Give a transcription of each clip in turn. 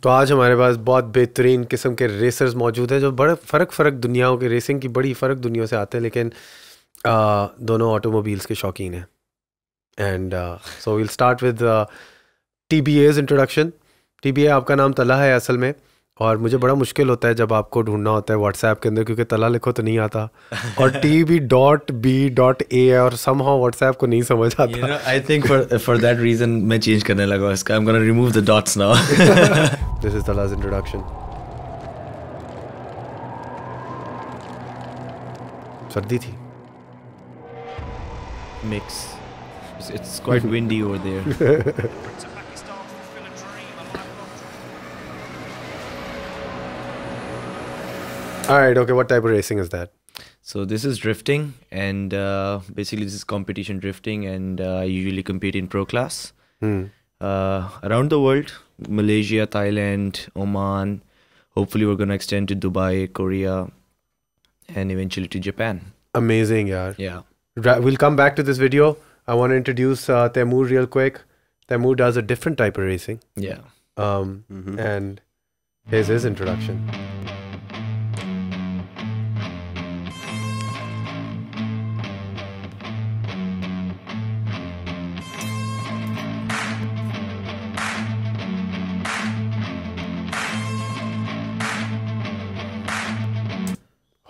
तो आज हमारे पास बहुत बेहतरीन किस्म के रेसर्स मौजूद हैं जो बड़े फ़र्क दुनियाओं के रेसिंग की बड़ी फ़र्क दुनियाओं से आते हैं, लेकिन दोनों ऑटोमोबाइल्स के शौकीन हैं. And so will start with TBA's introduction. TBA आपका नाम तला है असल में, और मुझे बड़ा मुश्किल होता है जब आपको ढूंढना होता है व्हाट्सएप के अंदर, क्योंकि तला लिखो तो नहीं आता और TB.B.A है और somehow व्हाट्सएप को नहीं समझ आता. I think for that reason मैं change करने लगा इसका. I'm gonna remove the dots now. This is Tala's introduction. सर्दी थी. Mix. It's quite windy over there. All right, okay, what type of racing is that? So this is drifting, and basically this is competition drifting, and I usually compete in pro class. Around the world, Malaysia, Thailand, Oman. Hopefully we're going to extend to Dubai, Korea, and eventually to Japan. Amazing, yaar. Yeah. We'll come back to this video. I want to introduce Taimur real quick. Taimur does a different type of racing. Yeah. And here's his introduction.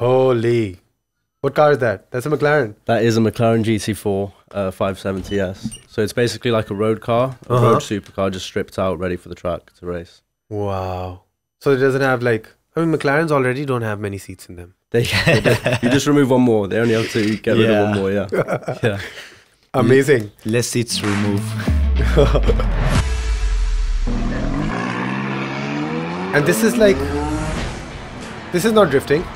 Holy. What car is that? That's a McLaren. That is a McLaren GT4 570S. So it's basically like a road car, a road supercar, just stripped out, ready for the track to race. Wow. So it doesn't have like, I mean, McLarens already don't have many seats in them. You just remove one more. They only have to get rid of one more, yeah. Yeah. Amazing. Less seats to remove. And this is like, this is not drifting.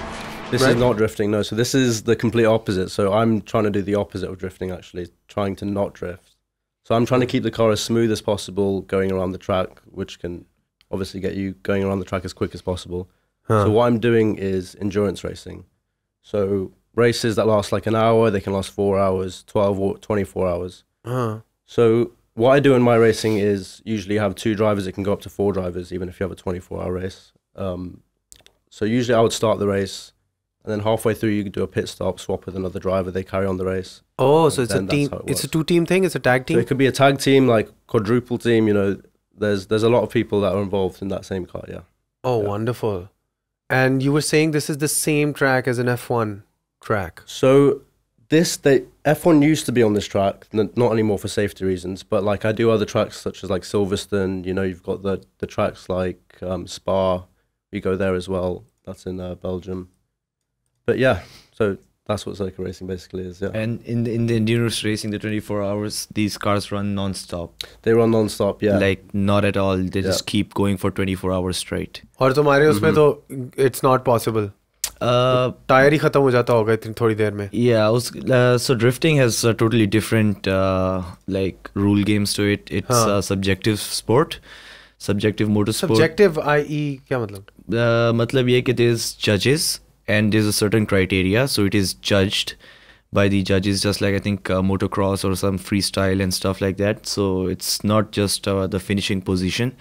This is not drifting, no. So this is the complete opposite. So I'm trying to do the opposite of drifting, actually, trying to not drift. So I'm trying to keep the car as smooth as possible going around the track, which can obviously get you going around the track as quick as possible. So what I'm doing is endurance racing. So races that last like an hour, they can last 4 hours, 12 or 24 hours. So what I do in my racing is usually have 2 drivers. It can go up to 4 drivers, even if you have a 24-hour race. So usually I would start the race, and then halfway through you could do a pit stop, swap with another driver, they carry on the race. Oh, so it's a team, it's a 2-team thing, it's a tag team? So it could be a tag team, like quadruple team, you know, there's a lot of people that are involved in that same car, yeah. Oh, wonderful. And you were saying this is the same track as an F1 track? So F1 used to be on this track, not anymore for safety reasons, but like I do other tracks such as like Silverstone, you know, you've got the tracks like Spa, we go there as well, that's in Belgium. But yeah, so that's what circuit racing basically is, yeah. And in the endurance racing, the 24 hours, these cars run non-stop. They run non-stop, yeah. Like not at all. They just keep going for 24 hours straight. और तुम्हारे उसमें तो it's not possible. Tyre ही खत्म हो जाता होगा इतनी थोड़ी देर में. Yeah, so drifting has a totally different like rule games to it. It's a subjective sport, subjective motorsport. Subjective, i.e. क्या मतलब? मतलब ये कि there's judges. And there's a certain criteria, so it is judged by the judges, just like I think motocross or some freestyle and stuff like that. So it's not just the finishing position.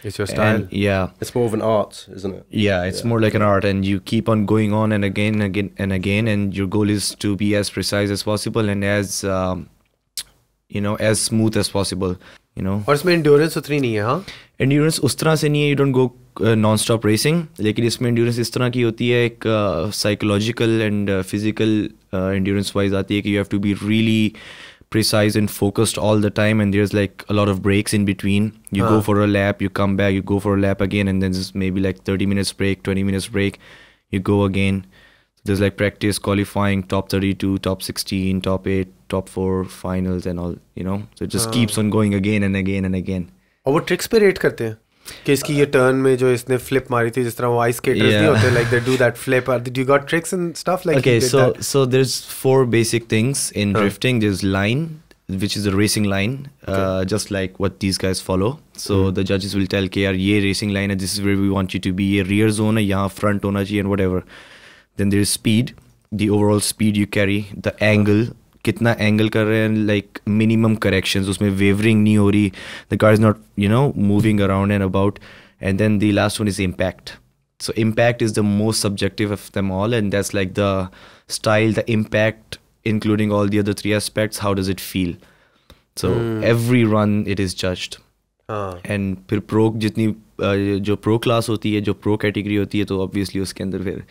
It's your style. And, yeah. It's more of an art, isn't it? Yeah, it's more like an art, and you keep on going on and again and again and again, and your goal is to be as precise as possible and as you know, as smooth as possible. You know. और इसमें endurance उतनी नहीं है, हाँ? Endurance उस तरह से नहीं है. You don't go non-stop racing. लेकिन इसमें endurance इस तरह की होती है, एक psychological and physical endurance wise आती है कि you have to be really precise and focused all the time, and there's like a lot of breaks in between. You go for a lap, you come back, you go for a lap again, and then there's maybe like 30 minutes break, 20 minutes break, you go again. There's like practice, qualifying, top 32, top 16, top 8, top 4, finals and all, you know. So it just keeps on going again and again and again. और वो tricks पे rate करते हैं कि इसकी ये turn में जो इसने फ्लिप मारी थी, जिस तरह वो आइस स्केटर्स नहीं होते, like they do that flip. Did you got tricks and stuff like? Okay, so there's 4 basic things in drifting. There's line, which is the racing line, just like what these guys follow. So the judges will tell कि यार ये racing line है, this is where we want you to be. ये rear zone है, यहाँ front होना चाहिए and whatever. Then there is speed, the overall speed you carry, the angle, कितना angle कर रहे हैं, like minimum corrections, उसमें wavering नहीं हो रही, the car is not, you know, moving around and about, And then the last one is impact. So impact is the most subjective of them all, and that's like the style, the impact, including all the other three aspects. How does it feel? So every run it is judged. And फिर pro जितनी जो pro class होती है, जो pro category होती है, तो obviously उसके अंदर फिर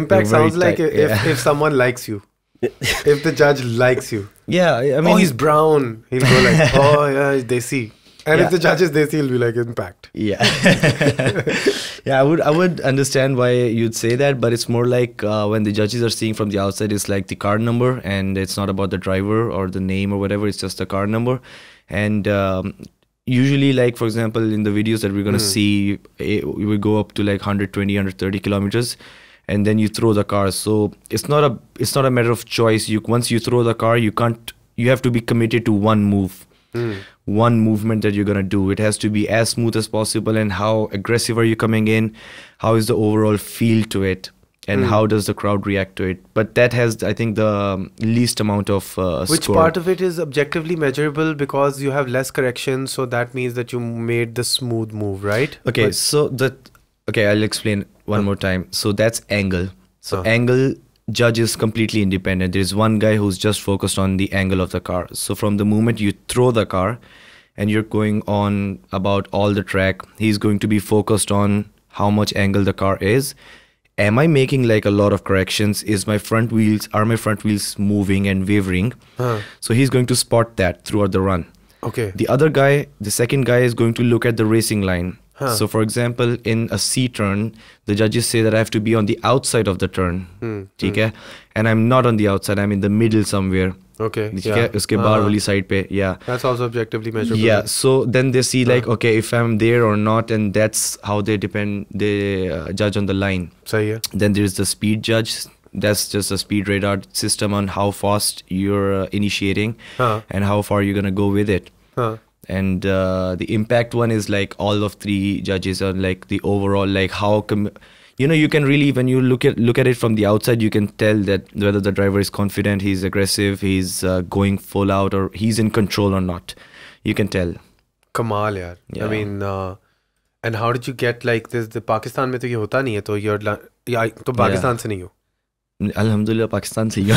impact sounds like if someone likes you. If the judge likes you. Yeah, I mean, oh, he's brown. He'll go like, oh yeah, he's desi. And if the judge is desi, he'll be like, impact. Yeah. Yeah, I would understand why you'd say that, but it's more like when the judges are seeing from the outside, it's like the car number, and it's not about the driver or the name or whatever, it's just the car number. And usually, like, for example, in the videos that we're going to see, we will go up to like 120, 130 kilometers. And then you throw the car. So it's not a matter of choice. Once you throw the car, you have to be committed to one move, one movement that you're gonna do. It has to be as smooth as possible. And how aggressive are you coming in? How is the overall feel to it? And how does the crowd react to it? But that has, I think, the least amount of Which score. part of it is objectively measurable because you have less correction? So that means that you made the smooth move, right? Okay, Okay, I'll explain one more time. So that's angle. So angle judge is completely independent. There's one guy who's just focused on the angle of the car. So from the moment you throw the car and you're going on about all the track, he's going to be focused on how much angle the car is. Am I making like a lot of corrections? Are my front wheels moving and wavering? So he's going to spot that throughout the run. Okay. The second guy is going to look at the racing line. So, for example, in a C turn, the judges say that I have to be on the outside of the turn. Okay? And I'm not on the outside. I'm in the middle somewhere. Okay. Yeah. Uske baar wali side pe. Yeah. That's also objectively measurable. Yeah. So then they see like, okay, if I'm there or not, and that's how they judge on the line. Sahi hai. Then there's the speed judge. That's just a speed radar system on how fast you're initiating and how far you're going to go with it. And the impact one is like all of three judges are like the overall, like how you can really, when you look at it from the outside, you can tell that whether the driver is confident, he's aggressive, he's going full out, or he's in control or not. You can tell. Kamal yaar. Yeah. I mean, and how did you get like this? The Pakistan mein to ye hota nahi hai, to you're to Pakistan se nahi ho. अल्हम्दुलिल्लाह पाकिस्तान से ही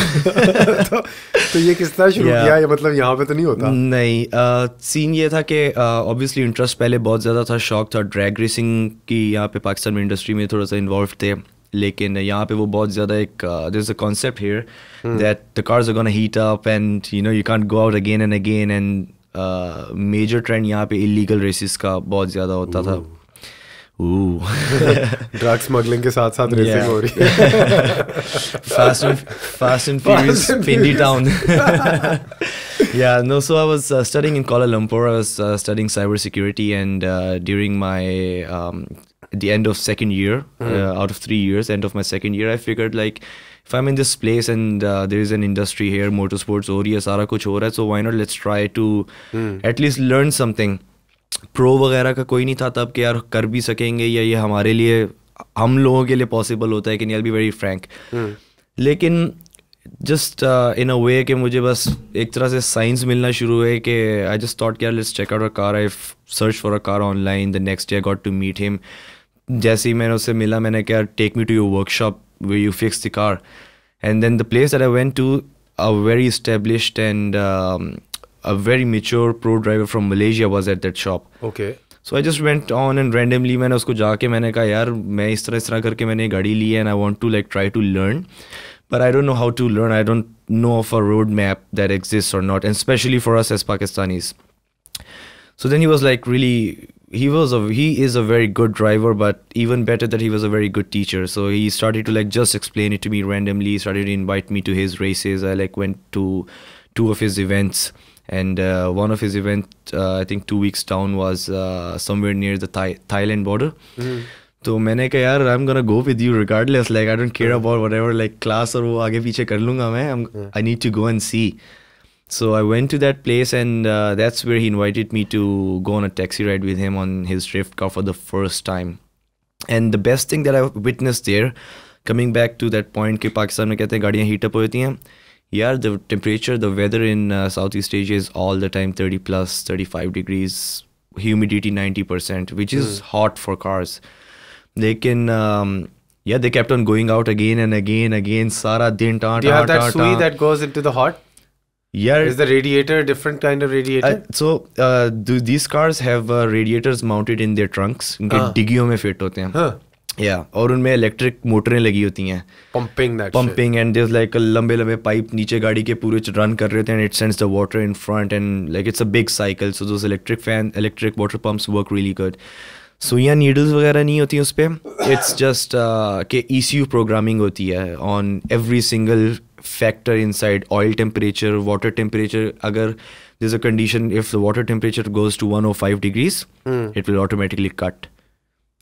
तो ये किस तरह शुरू किया, ये मतलब यहाँ पे तो नहीं होता? नहीं, सीन ये था कि ऑब्वियसली इंटरेस्ट पहले बहुत ज़्यादा था, शौक था ड्रैग रेसिंग की, यहाँ पे पाकिस्तान में इंडस्ट्री में थोड़ा सा इन्वॉल्व थे, लेकिन यहाँ पे वो बहुत ज़्यादा एक there is a concept here that the cars are gonna heat up and you can't go out again and major trend यहाँ पे इलीगल रेसेस का बहुत ज़्यादा होता था. ड्रग स्मगलिंग के साथ साथ रेसिंग हो रही है. Fast and Furious Pindi Town. Yeah, no, so I was studying in Kuala Lumpur. I was studying cybersecurity, and during my the end of second year, out of 3 years, end of my second year, I figured like if I'm in this place and there is an industry here, motorsports हो रही है, सारा कुछ हो रहा है, so why not let's try to at least learn something. Pro वगैरह का कोई नहीं था तब कि यार कर भी सकेंगे या ये हमारे लिए, हम लोगों के लिए पॉसिबल होता है कि नहीं. I will be very Frank. लेकिन जस्ट इन अ वे कि मुझे बस एक तरह से साइंस मिलना शुरू हुए कि आई जस्ट थॉट कि यार let's check out a car. I search for a car online. The next day I got to meet him. जैसे ही मैंने उससे मिला, मैंने कहा take me to your workshop where you fix the car. And then the place that I went to, a very established and a very mature pro driver from Malaysia was at that shop. Okay. So I just went on and randomly मैंने उसको जाके मैंने कहा यार मैं इस तरह करके मैंने गाड़ी ली है and I want to like try to learn, but I don't know how to learn. I don't know of a road map that exists or not, and especially for us as Pakistanis. So then he was like really, he is a very good driver, but even better that he was a very good teacher. So he started to like just explain it to me randomly. He started to invite me to his races. I like went to 2 of his events. And one of his event, I think 2 weeks down, was somewhere near the Thailand border. तो मैंने कहा यार I'm gonna go with you regardless, like I don't care about whatever like class और वो आगे पीछे कर लूँगा मैं. I need to go and see. So I went to that place, and that's where he invited me to go on a taxi ride with him on his drift car for the first time. And the best thing that I witnessed there, coming back to that point कि पाकिस्तान में कहते हैं गाड़ियाँ heat up होती हैं. Yeah, the temperature, the weather in Southeast Asia is all the time 30 plus, 35 degrees, humidity 90%, which is hot for cars. Lekin yeah, they kept on going out again and again. Sara din ta. Do you have that sui that goes into the hot? Yeah. Is the radiator a different kind of radiator? So these cars have radiators mounted in their trunks. उनके डिग्गियों में fit होते हैं. Yeah, और उनमें electric मोटरें लगी होती हैं. Pumping and there's like a लंबे पाइप नीचे गाड़ी के पूरे रन कर रहे होते हैं, and it sends the water in front, and like it's a big cycle. So those electric water pumps work really good. सुइयाँ नीडल्स वगैरह नहीं होती उस पर. It's just कि ECU programming होती है on every single factor inside: oil temperature, water temperature. Agar there's a condition, if the water temperature goes to 105 degrees, it will automatically cut.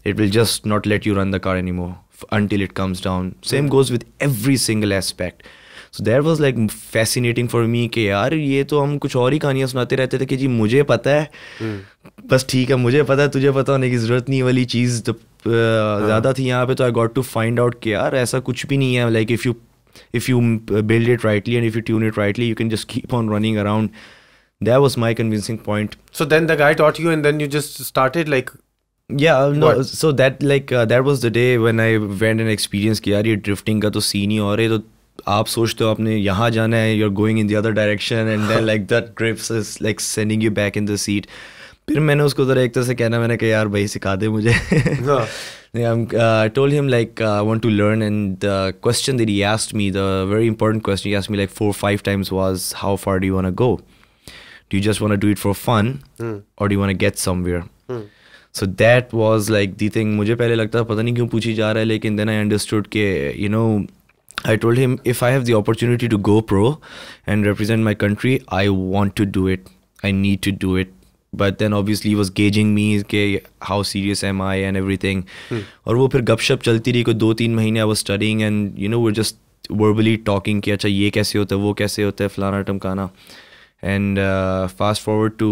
It will just not let you run the car anymore until it comes down. Same goes with every single aspect. So that was like fascinating for me कि यार ये तो हम कुछ और ही कहानियाँ सुनाते रहते थे कि जी मुझे पता है, बस ठीक है, मुझे पता है, तुझे पता होने की ज़रूरत नहीं वाली चीज़ तो ज़्यादा थी यहाँ पे. तो I got to find out कि यार ऐसा कुछ भी नहीं है. Like if you build it rightly and if you tune it rightly, you can just keep on running around. That was my convincing point. So then the guy taught you and then you just started like... Yeah, no, what? so that like that was the day when I went and experienced कि यार ये drifting का तो scene ही और है. तो आप सोचते हो आपने यहाँ जाना है, you're going in the other direction, and then like that grips is like sending you back in the seat. फिर मैंने उसको ज़रा एक तरह से कहना, मैंने कहा यार भाई सिखा दे मुझे. I told him like I want to learn, and the question that he asked me, the very important question he asked me like 4 or 5 times was, how far do you want to go? Do you just want to do it for fun, or do you want to get somewhere? So that was like the thing. मुझे पहले लगता पता नहीं क्यों पूछी जा रहा है, लेकिन then I understood कि you know, I told him if I have the opportunity to go pro and represent my country, I want to do it. I need to do it. But then obviously he was gauging me कि how serious am I and everything. और वो फिर गपशप चलती रही को 2-3 महीने. I was studying and you know we're just verbally talking कि अच्छा ये कैसे होता है, वो कैसे होता है, फलाना टमकाना. And fast forward to,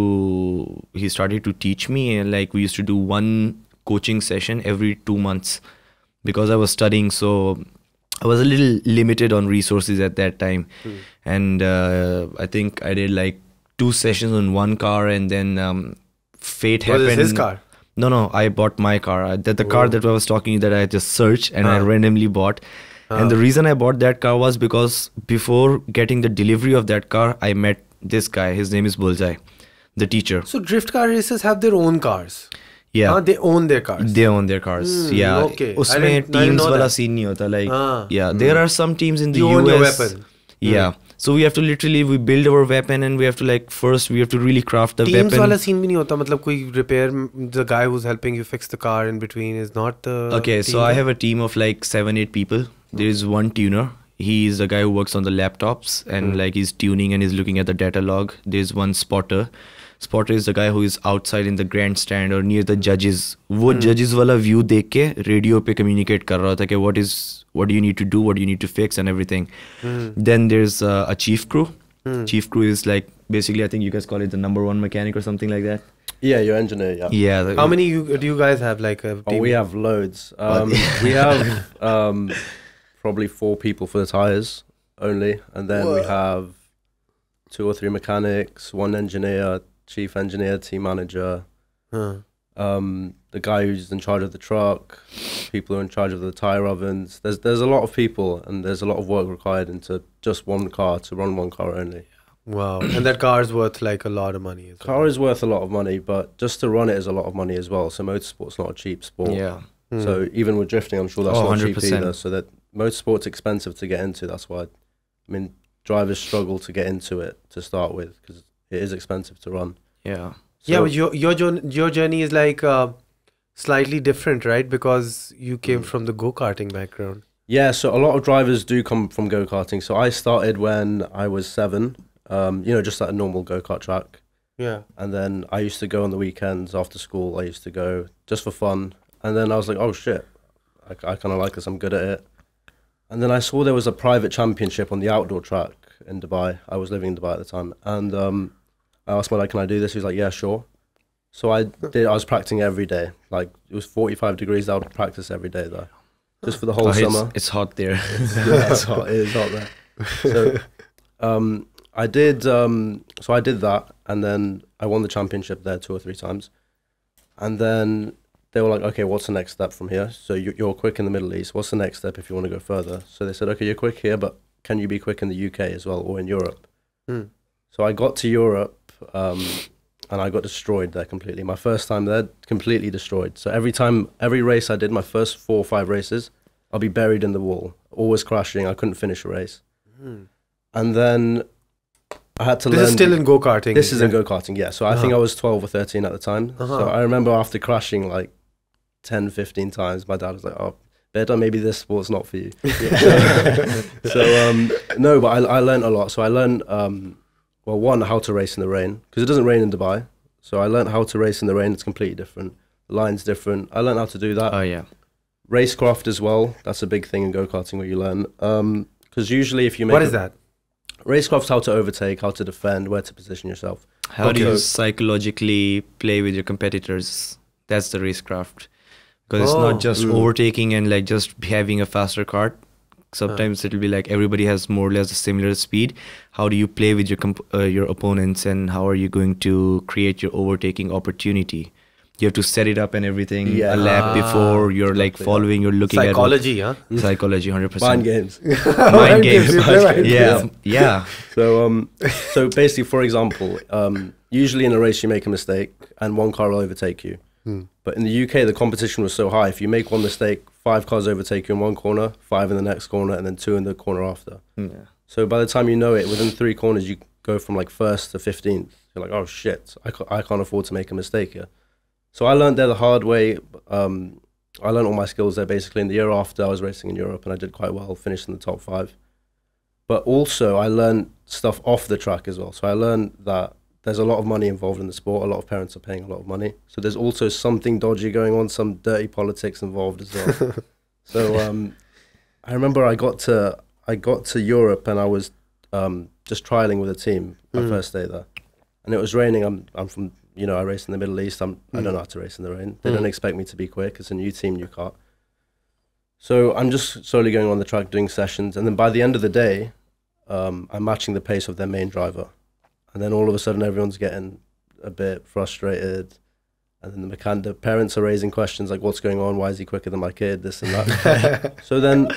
he started to teach me, and like we used to do one coaching session every 2 months because I was studying, so I was a little limited on resources at that time. And I think I did like 2 sessions on one car, and then fate happened. Was his car? No, I bought my car. The car that I was talking that I just searched and I randomly bought. And the reason I bought that car was because before getting the delivery of that car, I met this guy. His name is Bullseye, the teacher. So drift car racers have their own cars. Yeah, they own their cars. They own their cars. Yeah. Okay. उसमें teams वाला scene नहीं होता. Like yeah, there are some teams in the US. You own your weapon. Yeah. So we have to literally we build our weapon, and we have to like first we have to really craft the weapon. Teams वाला scene भी नहीं होता. मतलब कोई repair, the guy who's helping you fix the car in between is not the. Okay, so I have a team of like 7-8 people. There is one tuner. He is the guy who works on the laptops and like he's tuning and he's looking at the data log. There's one spotter. Spotter is the guy who is outside in the grandstand or near the judges. वो judges वाला view देख के radio पे communicate कर रहा था कि what do you need to do, what do you need to fix and everything. Then there's a chief crew. Chief crew is like basically I think you guys call it the number 1 mechanic or something like that. Yeah, your engineer. Yeah. Yeah. How many do you guys have? Like a team? Oh, we have loads. We have probably 4 people for the tyres only, and then we have 2 or 3 mechanics, 1 engineer, chief engineer, team manager, the guy who's in charge of the truck, people who are in charge of the tyre ovens. There's a lot of people, and there's a lot of work required into just one car, to run one car only. Wow. And that car is worth like a lot of money. Car is worth a lot of money, but just to run it is a lot of money as well. So motorsport's not a cheap sport. Yeah. So even with drifting, I'm sure that's not 100%. cheap either. So that motorsport's expensive to get into. That's why, I mean, drivers struggle to get into it to start with because it is expensive to run. Yeah. So, yeah, but your journey is like slightly different, right? Because you came from the go-karting background. Yeah, so a lot of drivers do come from go-karting. So I started when I was 7, you know, just at a normal go-kart track. Yeah. And then I used to go on the weekends after school. I used to go just for fun. And then I was like, oh shit, I kind of like this, I'm good at it. And then I saw there was a private championship on the outdoor track in Dubai. I was living in Dubai at the time. And I asked my dad, can I do this? He was like, yeah, sure. So I was practicing every day. Like it was 45 degrees, I would practice every day though. Just for the whole summer. It's hot there. Yeah, it's hot. It is hot there. So I did that, and then I won the championship there 2 or 3 times. And then they were like, okay, what's the next step from here? So you're quick in the Middle East. What's the next step if you want to go further? So they said, okay, you're quick here, but can you be quick in the UK as well or in Europe? So I got to Europe and I got destroyed there completely. My first time there, completely destroyed. So every race I did, my first 4 or 5 races, I'll be buried in the wall, always crashing. I couldn't finish a race. And then I had to learn. This is still in go-karting. This is in go-karting, yeah. So I think I was 12 or 13 at the time. So I remember after crashing like 10, 15 times, my dad was like, oh, better, maybe this sport's not for you. No, but I learned a lot. So I learned, well, one, how to race in the rain, because it doesn't rain in Dubai. So I learned how to race in the rain. It's completely different. The line's different. I learned how to do that. Oh, yeah. Racecraft as well. That's a big thing in go-karting where you learn. Because usually if you make... What is that? Racecraft's how to overtake, how to defend, where to position yourself. How do you psychologically play with your competitors? That's the racecraft. Because it's not just overtaking and like just having a faster kart. Sometimes it'll be like everybody has more or less a similar speed. How do you play with your opponents, and how are you going to create your overtaking opportunity? You have to set it up and everything a lap before. You're like following, you're looking psychology, at psychology, 100%. Mind games. Mind games. Yeah. So basically, for example, usually in a race you make a mistake and one car will overtake you. But in the UK, the competition was so high. If you make one mistake, 5 cars overtake you in one corner, 5 in the next corner, and then 2 in the corner after. So by the time you know it, within 3 corners, you go from like 1st to 15th. You're like, oh shit, I can't afford to make a mistake here. So I learned there the hard way. I learned all my skills there basically. In the year after, I was racing in Europe and I did quite well, finished in the top 5. But also I learned stuff off the track as well. So I learned that there's a lot of money involved in the sport. A lot of parents are paying a lot of money. So there's also something dodgy going on, some dirty politics involved as well. So I remember I got to Europe and I was just trialing with a team my first day there. And it was raining. I'm from, you know, I race in the Middle East. I don't know how to race in the rain. They don't expect me to be quick. It's a new team, new kart. So I'm just slowly going on the track doing sessions. And then by the end of the day, I'm matching the pace of their main driver. And then all of a sudden everyone's getting a bit frustrated. And then the parents are raising questions like, what's going on? Why is he quicker than my kid? This and that. So then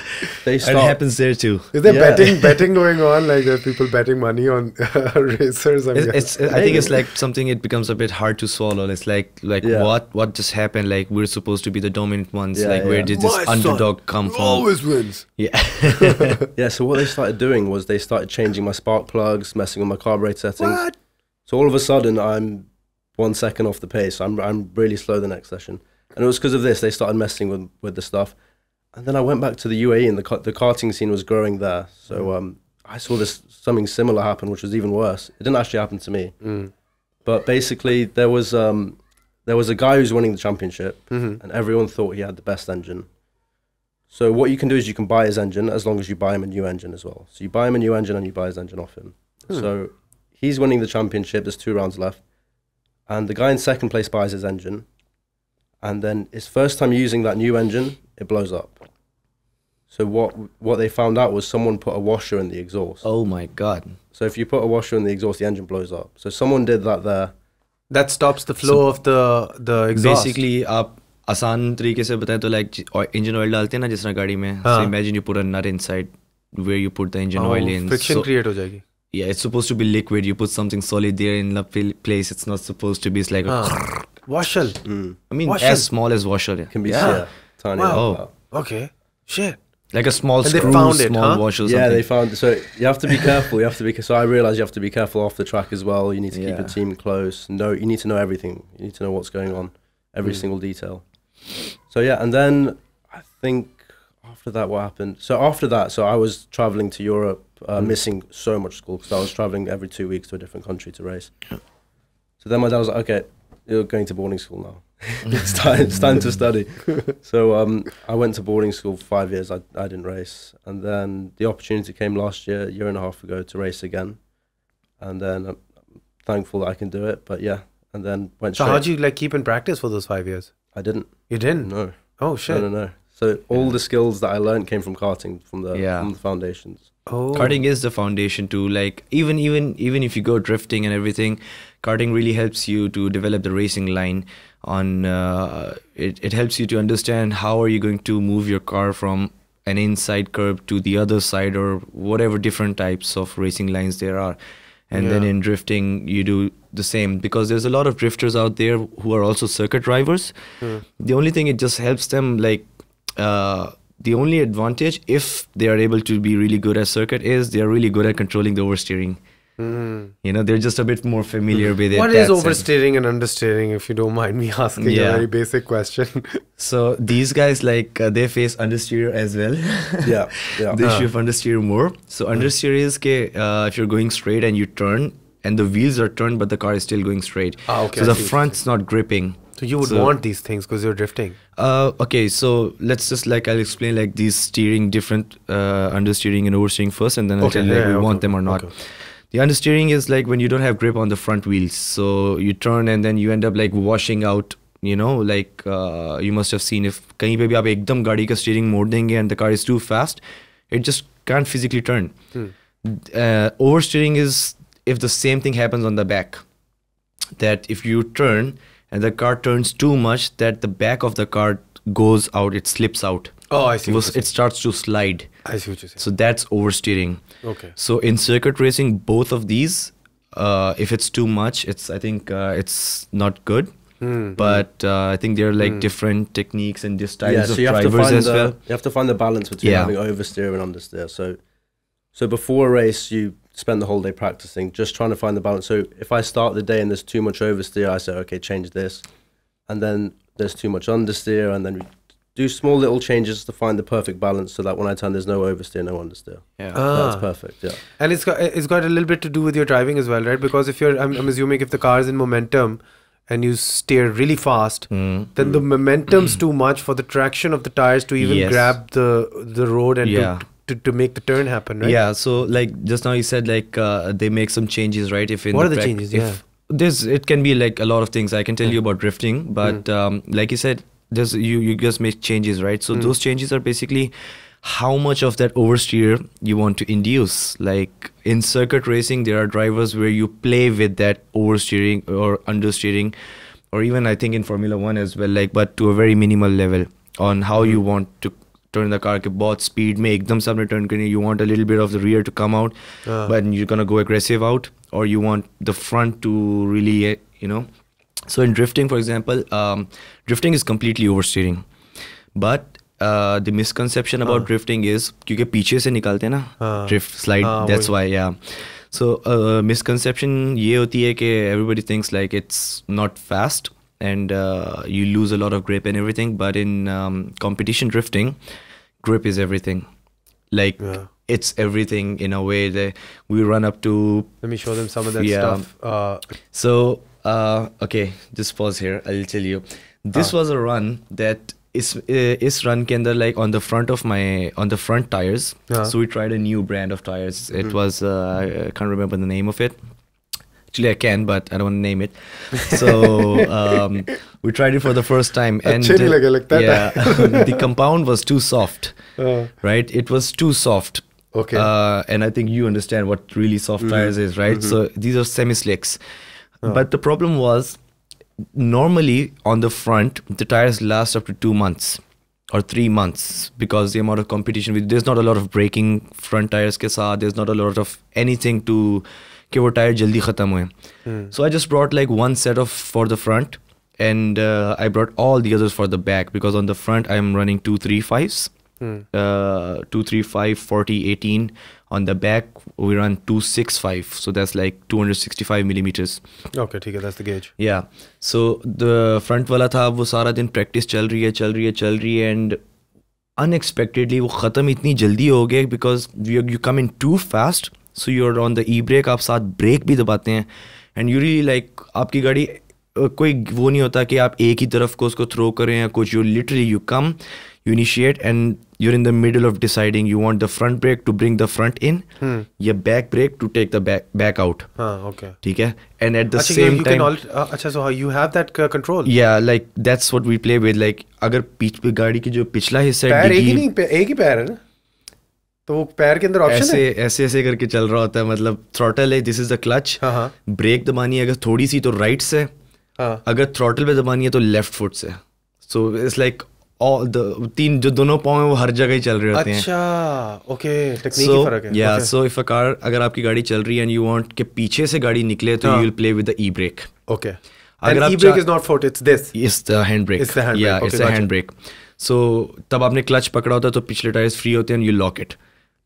they start... It happens there too. Is there betting going on? Like there are people betting money on racers? I think it's like something, it becomes a bit hard to swallow. It's like what just happened? Like we're supposed to be the dominant ones. Where did this underdog come from? Always wins. Yeah. Yeah, so what they started doing was they started changing my spark plugs, messing with my carburetor settings. What? So all of a sudden I'm 1 second off the pace. I'm really slow the next session. And it was because of this, they started messing with the stuff. And then I went back to the UAE and the karting scene was growing there. So I saw something similar happen, which was even worse. It didn't actually happen to me. But basically there was a guy who's winning the championship and everyone thought he had the best engine. So what you can do is you can buy his engine as long as you buy him a new engine as well. So you buy him a new engine and you buy his engine off him. So he's winning the championship. There's 2 rounds left. And the guy in second place buys his engine. And then his first time using that new engine, it blows up. So what they found out was someone put a washer in the exhaust. Oh my God. So if you put a washer in the exhaust, the engine blows up. So someone did that there. That stops the flow of the exhaust. Basically, आप आसान तरीके से बताएं तो like engine oil डालते हैं ना जिस तरह गाड़ी में. So imagine you put a nut inside where you put the engine oil in. Friction create हो जाएगी. Yeah, it's supposed to be liquid. You put something solid there in the place. It's not supposed to be. It's like a washer. I mean, as small as washer. It can be tiny. Wow. Okay. Shit. Like a small and screw, they found small washer. Or yeah, something. they found it. So you have to be careful. So I realized you have to be careful off the track as well. You need to keep your team close. You need to know everything. You need to know what's going on, every single detail. So yeah, and then I think after that, what happened? So after that, so I was traveling to Europe. Missing so much school because I was traveling every 2 weeks to a different country to race. So then my dad was like, okay, you're going to boarding school now. it's time to study. So I went to boarding school for 5 years. I didn't race. And then the opportunity came last year, 1.5 years ago, to race again. And then I'm thankful that I can do it. But yeah, and then went straight. So how'd you like keep in practice for those 5 years? I didn't. You didn't? No. Oh, shit. No. So all the skills that I learned came from karting, from the foundations. Oh. Karting is the foundation to, like, even if you go drifting and everything, karting really helps you to develop the racing line on it helps you to understand how are you going to move your car from an inside curb to the other side, or whatever different types of racing lines there are. And then in drifting you do the same, because there's a lot of drifters out there who are also circuit drivers. The only thing, it just helps them, like, the only advantage, if they are able to be really good at circuit, is they are really good at controlling the oversteering. You know, they're just a bit more familiar with it. What is oversteering and understeering, if you don't mind me asking a very basic question? So these guys, like, they face understeer as well. Yeah. They should understeer more. So understeer is if you're going straight and you turn and the wheels are turned but the car is still going straight. Okay, so the front's not gripping. So you would want these things because you're drifting. Okay, so let's just, like, I'll explain, like, these steering different understeering and oversteering first, and then I'll tell you, like, we want them or not. Okay. The understeering is like when you don't have grip on the front wheels, so you turn and then you end up, like, washing out, you know, like, you must have seen, if kahin pe bhi aap ekdam gaadi ka steering mode denge and the car is too fast, it just can't physically turn. Oversteering is if the same thing happens on the back, that if you turn and the car turns too much, that the back of the car goes out, it slips out. Oh, I see. It starts to slide. I see what you're saying. So that's oversteering. Okay. So in circuit racing, both of these, if it's too much, I think it's not good. But I think there are, like, different techniques and styles of drivers as well. You have to find the balance between having oversteer and understeer. So before a race, you spend the whole day practicing, just trying to find the balance. So if I start the day and there's too much oversteer, I say, okay, change this. And then there's too much understeer, and then we do small little changes to find the perfect balance, so that when I turn, there's no oversteer, no understeer. Yeah, that's perfect. Yeah, and it's got a little bit to do with your driving as well, right? Because if I'm assuming if the car is in momentum and you steer really fast, then the momentum's too much for the traction of the tires to even grab the road and to make the turn happen, right? Yeah. So, like, just now you said, like, they make some changes, right? What are the changes? It can be, like, a lot of things. I can tell you about drifting, but like you said, you just make changes, right? So those changes are basically how much of that oversteer you want to induce. Like, in circuit racing, there are drivers where you play with that oversteering or understeering, or even I think in Formula 1 as well, like, but to a very minimal level on how you want to turn the car. Ke bahut speed mein ekdam se aapne turn karni, you want a little bit of the rear to come out, but you're gonna go aggressive out, or you want the front to really, you know. So in drifting, for example, drifting is completely oversteering, but the misconception about drifting is क्योंकि पीछे से निकालते हैं ना drift slide, that's why. So misconception ये होती है कि everybody thinks like it's not fast and you lose a lot of grip and everything, but in competition drifting, grip is everything. Like it's everything in a way that we run up to. Let me show them some of that stuff. So okay, just pause here. I'll tell you. This was a run that is run ke andar, like on the front tires. So we tried a new brand of tires. It was I can't remember the name of it. Actually, I can, but I don't want to name it. So we tried it for the first time, and the compound was too soft. Right? It was too soft. Okay. And I think you understand what really soft tires is, right? So these are semi-slicks. But the problem was, normally on the front, the tires last up to 2 months or 3 months because the amount of competition. There's not a lot of braking front tires ke saath. There's not a lot of anything to कि वो tire jaldi khatam हुए. So I just brought like one set of for the front, and I brought all the others for the back, because on the front I'm running 235s, 235, 40, 18. On the back we run 265, so that's like 265 millimeters. Okay, ठीक है, that's the gauge. Yeah, so the front वाला था, वो सारा दिन practice चल रही है, and unexpectedly वो ख़त्म इतनी जल्दी हो गया because you come in too fast. So you're on the e-brake, आप साथ ब्रेक भी दबाते हैं, and you really like आपकी गाड़ी कोई वो नहीं होता कि आप एक ही तरफ को उसको थ्रो करें या कुछ. You literally you come, you initiate, and you're in the middle of deciding you want the front brake to bring the front in, या back brake to take the back out. Okay. ठीक है, and at the same time. अच्छा, so you have that control. Yeah, like that's what we play with. Like अगर गाड़ी की जो पिछला हिस्सा पैर एक ही पैर है ना? तो वो पैर के अंदर ऑप्शन है? ऐसे ऐसे करके चल रहा होता है, मतलब थ्रॉटल है, this is the clutch, brake दबानी है अगर थोड़ी सी तो राइट से, अगर थ्रॉटल पे दबानी है तो लेफ्ट फुट से. So it's like all the तीन जो दोनों पाँव हैं वो हर जगह ही चल रहे होते हैं. अच्छा, ओके, टेक्निक फर्क है. या सो इफ अ कार, अगर आपकी गाड़ी चल रही है एंड यू वांट कि पीछे से गाड़ी निकले तो you will play with the e brake. Okay, अगर e brake is not foot, it's this, it's the hand brake. या it's the hand brake. So तब आपने क्लच पकड़ा होता है तो पिछले टायर्स फ्री होते हैं एंड यू लॉक इट.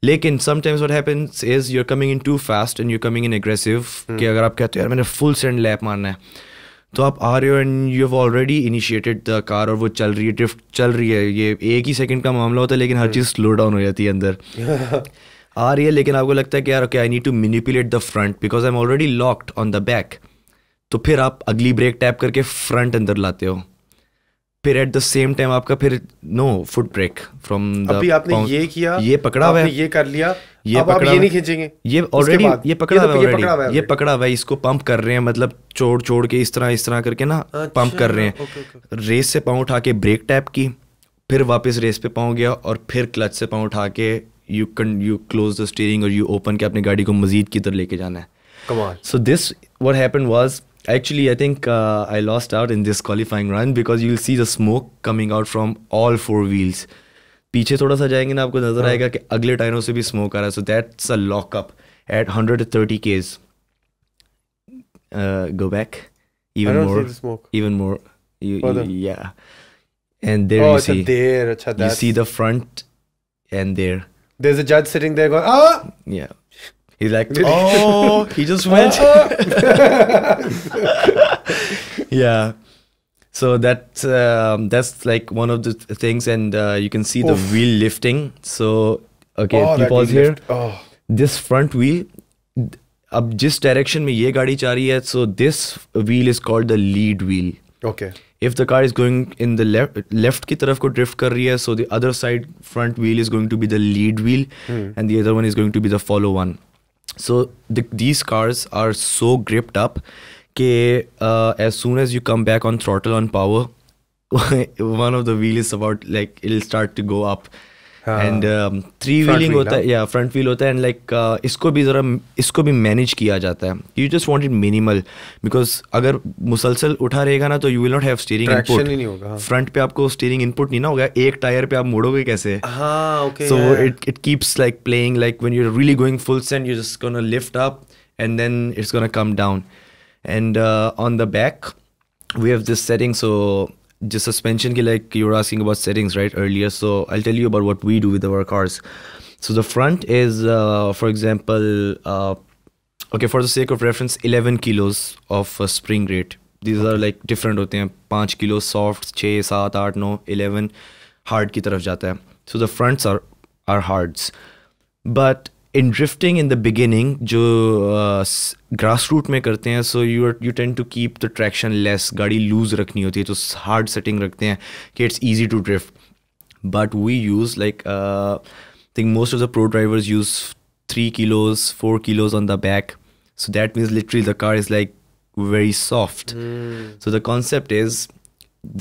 लेकिन sometimes what happens is you are coming in too fast and you are coming in aggressive, कि अगर आप कहते हो यार मैंने फुल सेंड लैप मारना है, तो आप आ रहे हो and you have already initiated the car और वो चल रही है, ड्रिफ्ट चल रही है, ये एक ही सेकंड का मामला होता है लेकिन हर चीज़ स्लो डाउन हो जाती है अंदर. आ रही है लेकिन आपको लगता है कि यार okay I need to manipulate the front because I am already locked on the back. तो फिर आप अगली ब्रेक टैप करके फ्रंट अंदर लाते हो. फिर एट द सेम टाइम आपका फिर no foot brake from the, अभी आपने ये किया, ये पकड़ा हुआ है, ये कर लिया, ये अब आप ये नहीं खींचेंगे, ये ऑलरेडी ये पकड़ा हुआ है, ये पकड़ा हुआ है, इसको पंप कर रहे हैं, मतलब छोड़ के इस तरह करके ना पंप कर रहे हैं. रेस से पाँव उठा के ब्रेक टैप की, फिर वापस रेस पे पाँव गया और फिर क्लच से पाँव उठा के यू क्लोज द स्टीयरिंग और यू ओपन के अपनी गाड़ी को मजीद किधर लेके जाना है. So this what happened was actually I think I lost out in this qualifying run because you'll see the smoke coming out from all four wheels. पीछे थोड़ा सा जाएंगे ना आपको नजर आएगा कि अगले टायरों से भी स्मोक आ रहा है. So that's a lockup at 130 k's. Go back. Even I don't more. see the smoke. Even more. Yeah. And there you see. There, you see the front and there. There's a judge sitting there going, ah! Yeah. He's like, oh, he just went. Yeah. So that's like one of the things, and you can see the wheel lifting. So okay, keep pause here. This front wheel, अब जिस direction में ये गाड़ी जा रही है, so this wheel is called the lead wheel. Okay. If the car is going in the left की तरफ को drift कर रही है, so the other side front wheel is going to be the lead wheel, and the other one is going to be the follow one. So these cars are so gripped up that as soon as you come back on throttle on power, one of the wheel is about like it'll start to go up. And three wheeling होता है, yeah, front wheel होता है, and like इसको भी manage किया जाता है. You just want it minimal because अगर मुसलसल उठा रहेगा ना तो you will not have steering Traction input. ही नहीं होगा. Front पे आपको steering input नहीं ना होगा, एक टायर पे आप मोड़ोगे कैसे? हाँ, okay. So it keeps like playing, like when you're really going full send, you're just gonna lift up and then it's gonna come down. And on the back we have this setting, so just suspension ki, like you were asking about settings right earlier, so I'll tell you about what we do with our cars. So the front is for example okay, for the sake of reference, 11 kilos of spring rate. These are like different होते हैं, 5 kilo soft, 6, 7, 8, 9, 11 hard की तरफ जाता है. So the fronts are hards, but in drifting in the beginning जो grassroot में करते हैं, so you tend to keep the traction less, गाड़ी loose रखनी होती है तो hard setting रखते हैं कि it's easy to drift. But we use like I think most of the pro drivers use 3 kilos, 4 kilos on the back, so that means literally the car is like very soft. So the concept is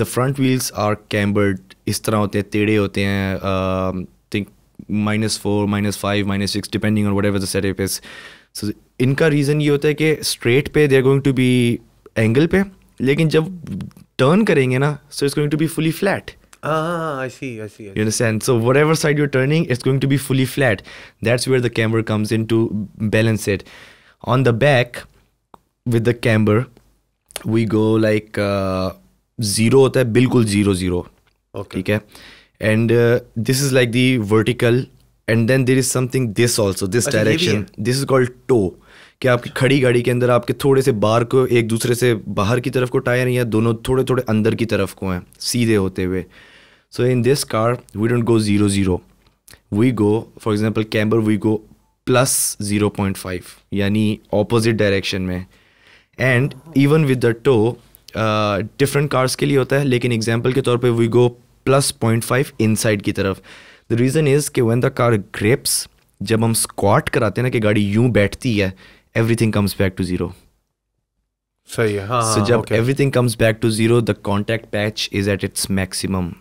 the front wheels are cambered, इस तरह होते हैं, टेढ़े होते हैं, think -4, -5, -6 depending on whatever the setup is. So इनका reason ये होता है कि straight पे they are going to be angle पे, लेकिन जब turn करेंगे ना, so it's going to be fully flat. I see. You understand? So whatever side you're turning, it's going to be fully flat. That's where the camber comes in to balance it. On the back, with the camber, we go like 0 होता है, बिल्कुल 0. Okay. ठीक है? And this is like the vertical, and then there is something this also, this direction. This is called toe. कि आपकी खड़ी गाड़ी के अंदर आपके थोड़े से बार को एक दूसरे से बाहर की तरफ को टायर या दोनों थोड़े थोड़े अंदर की तरफ को हैं सीधे होते हुए. So in this car we don't go 0. We go, for example, camber, we go plus 0.5, यानी opposite direction में. And even with the toe, different cars के लिए होता है, लेकिन example के तौर पे we go plus 0.5 inside की तरफ. The reason is कि when the car grips, जब हम squat कराते हैं ना कि गाड़ी यूं बैठती है, everything comes back to 0. सही है. हाँ. So जब everything comes back to 0, the contact patch is at its maximum.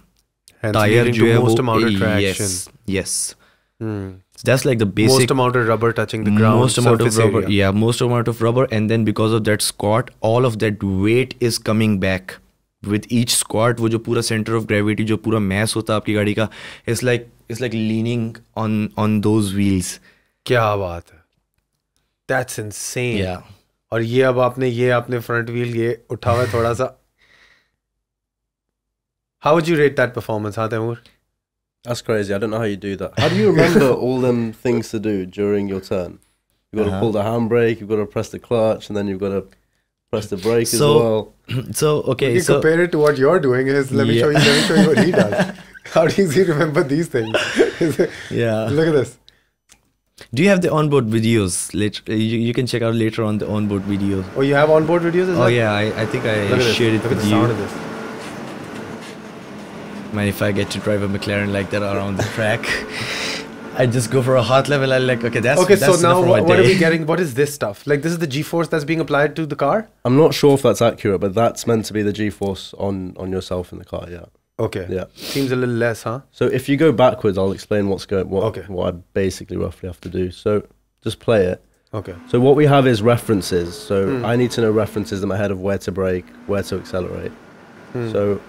Tire जो है वो, yes. So that's like the basic. Most amount of rubber touching the ground. Most amount of surface rubber. area. Yeah, most amount of rubber, and then because of that squat, all of that weight is coming back. With each squat, वो जो पूरा center of gravity, जो पूरा mass होता है आपकी गाड़ी का, it's like leaning on those wheels. क्या बात है. That's insane. Yeah. और ये अब आपने front wheel ये उठा हुआ है थोड़ा सा. How would you rate that performance, huh, Taimur? That's crazy. I don't know how you do that. How do you remember all them things to do during your turn? You've got to pull the handbrake, you've got to press the clutch, and then you've got to press the brake as well. So okay, You compare it to what you're doing. Let me show you what he does. How does he remember these things? Yeah. Look at this. Do you have the onboard videos? You can check out later on the onboard video. Oh, you have onboard videos as well? Oh yeah, I think I shared it Look at with the you. sound of this. Man, if I get to drive a McLaren like that around the track, I just go for a hot level. I'm like, okay, that's So now enough for my what are day. we getting? What is this stuff? Like this is the G-force that's being applied to the car? I'm not sure if that's accurate, but that's meant to be the G-force on yourself in the car, yeah. Okay. Yeah. Seems a little less, huh? So if you go backwards, I'll explain what Okay. I basically roughly have to do. So just play it. Okay. So what we have is references. So I need to know references in my head of where to brake, where to accelerate. So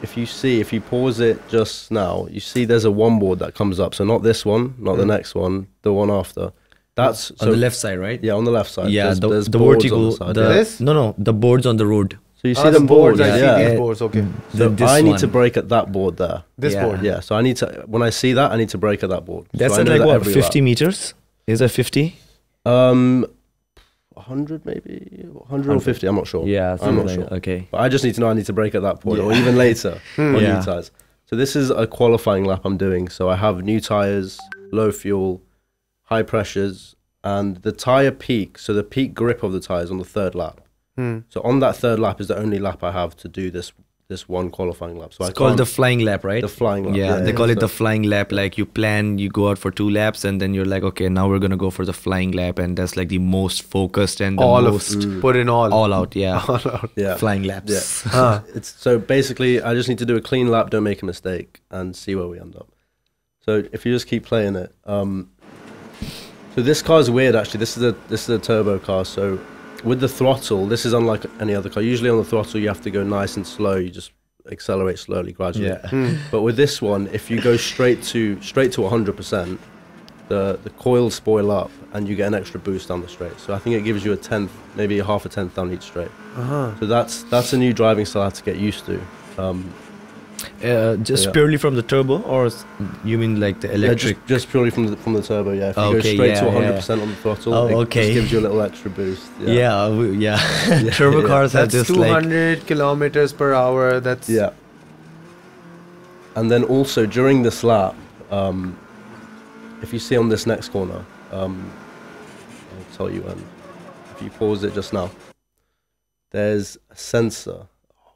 if you pause it just now, you see there's a one board that comes up. So not this one, not the next one, the one after. That's on the left side, right? Yeah, on the left side. Yeah, there's the boards vertical. on the side. This? No, the boards on the road. So you see the them boards, I yeah. see these boards, okay. So This I need to one. brake at that board there. This Yeah. board. Yeah, so I need to, when I see that, I need to brake at that board. That's so I at know like that what, every 50 lap. meters? Is that 50? 100 maybe, 150, I'm not sure. Yeah, I'm not like, sure. Okay. But I just need to know I need to brake at that point, or even later on Yeah. new tyres. So this is a qualifying lap I'm doing. So I have new tyres, low fuel, high pressures, and the tyre peak, so the peak grip of the tyres on the third lap. So on that third lap is the only lap I have to do this one qualifying lap. So It's called the flying lap, right? the flying lap. Yeah, they call it So- the flying lap. Like you plan, you go out for 2 laps, and then you're like, okay, now we're gonna go for the flying lap, and that's like the most focused and the most Put in all. all out. Yeah, All out. Yeah. flying laps. Yeah. It's so basically I just need to do a clean lap, don't make a mistake, and see where we end up. So if you just keep playing it, so this car is weird actually. This is a turbo car. So with the throttle, this is unlike any other car. Usually on the throttle you have to go nice and slow. You just accelerate slowly, gradually. Yeah. But with this one, if you go straight to 100%, the coils spoil up and you get an extra boost down the straight. So I think it gives you a tenth, maybe a half a tenth down each straight. So that's a new driving style I have to get used to. Just Yeah. purely from the turbo, or you mean like the Yeah, electric? just purely from the turbo. Yeah, if you go Okay, straight to yeah, 100% on the throttle, Oh, it okay. just gives you a little extra boost. Yeah. Turbo yeah. cars have That's this like 200 kilometers per hour. That's Yeah. And then also during this lap, if you see on this next corner, I'll tell you when. If you pause it just now, there's a sensor.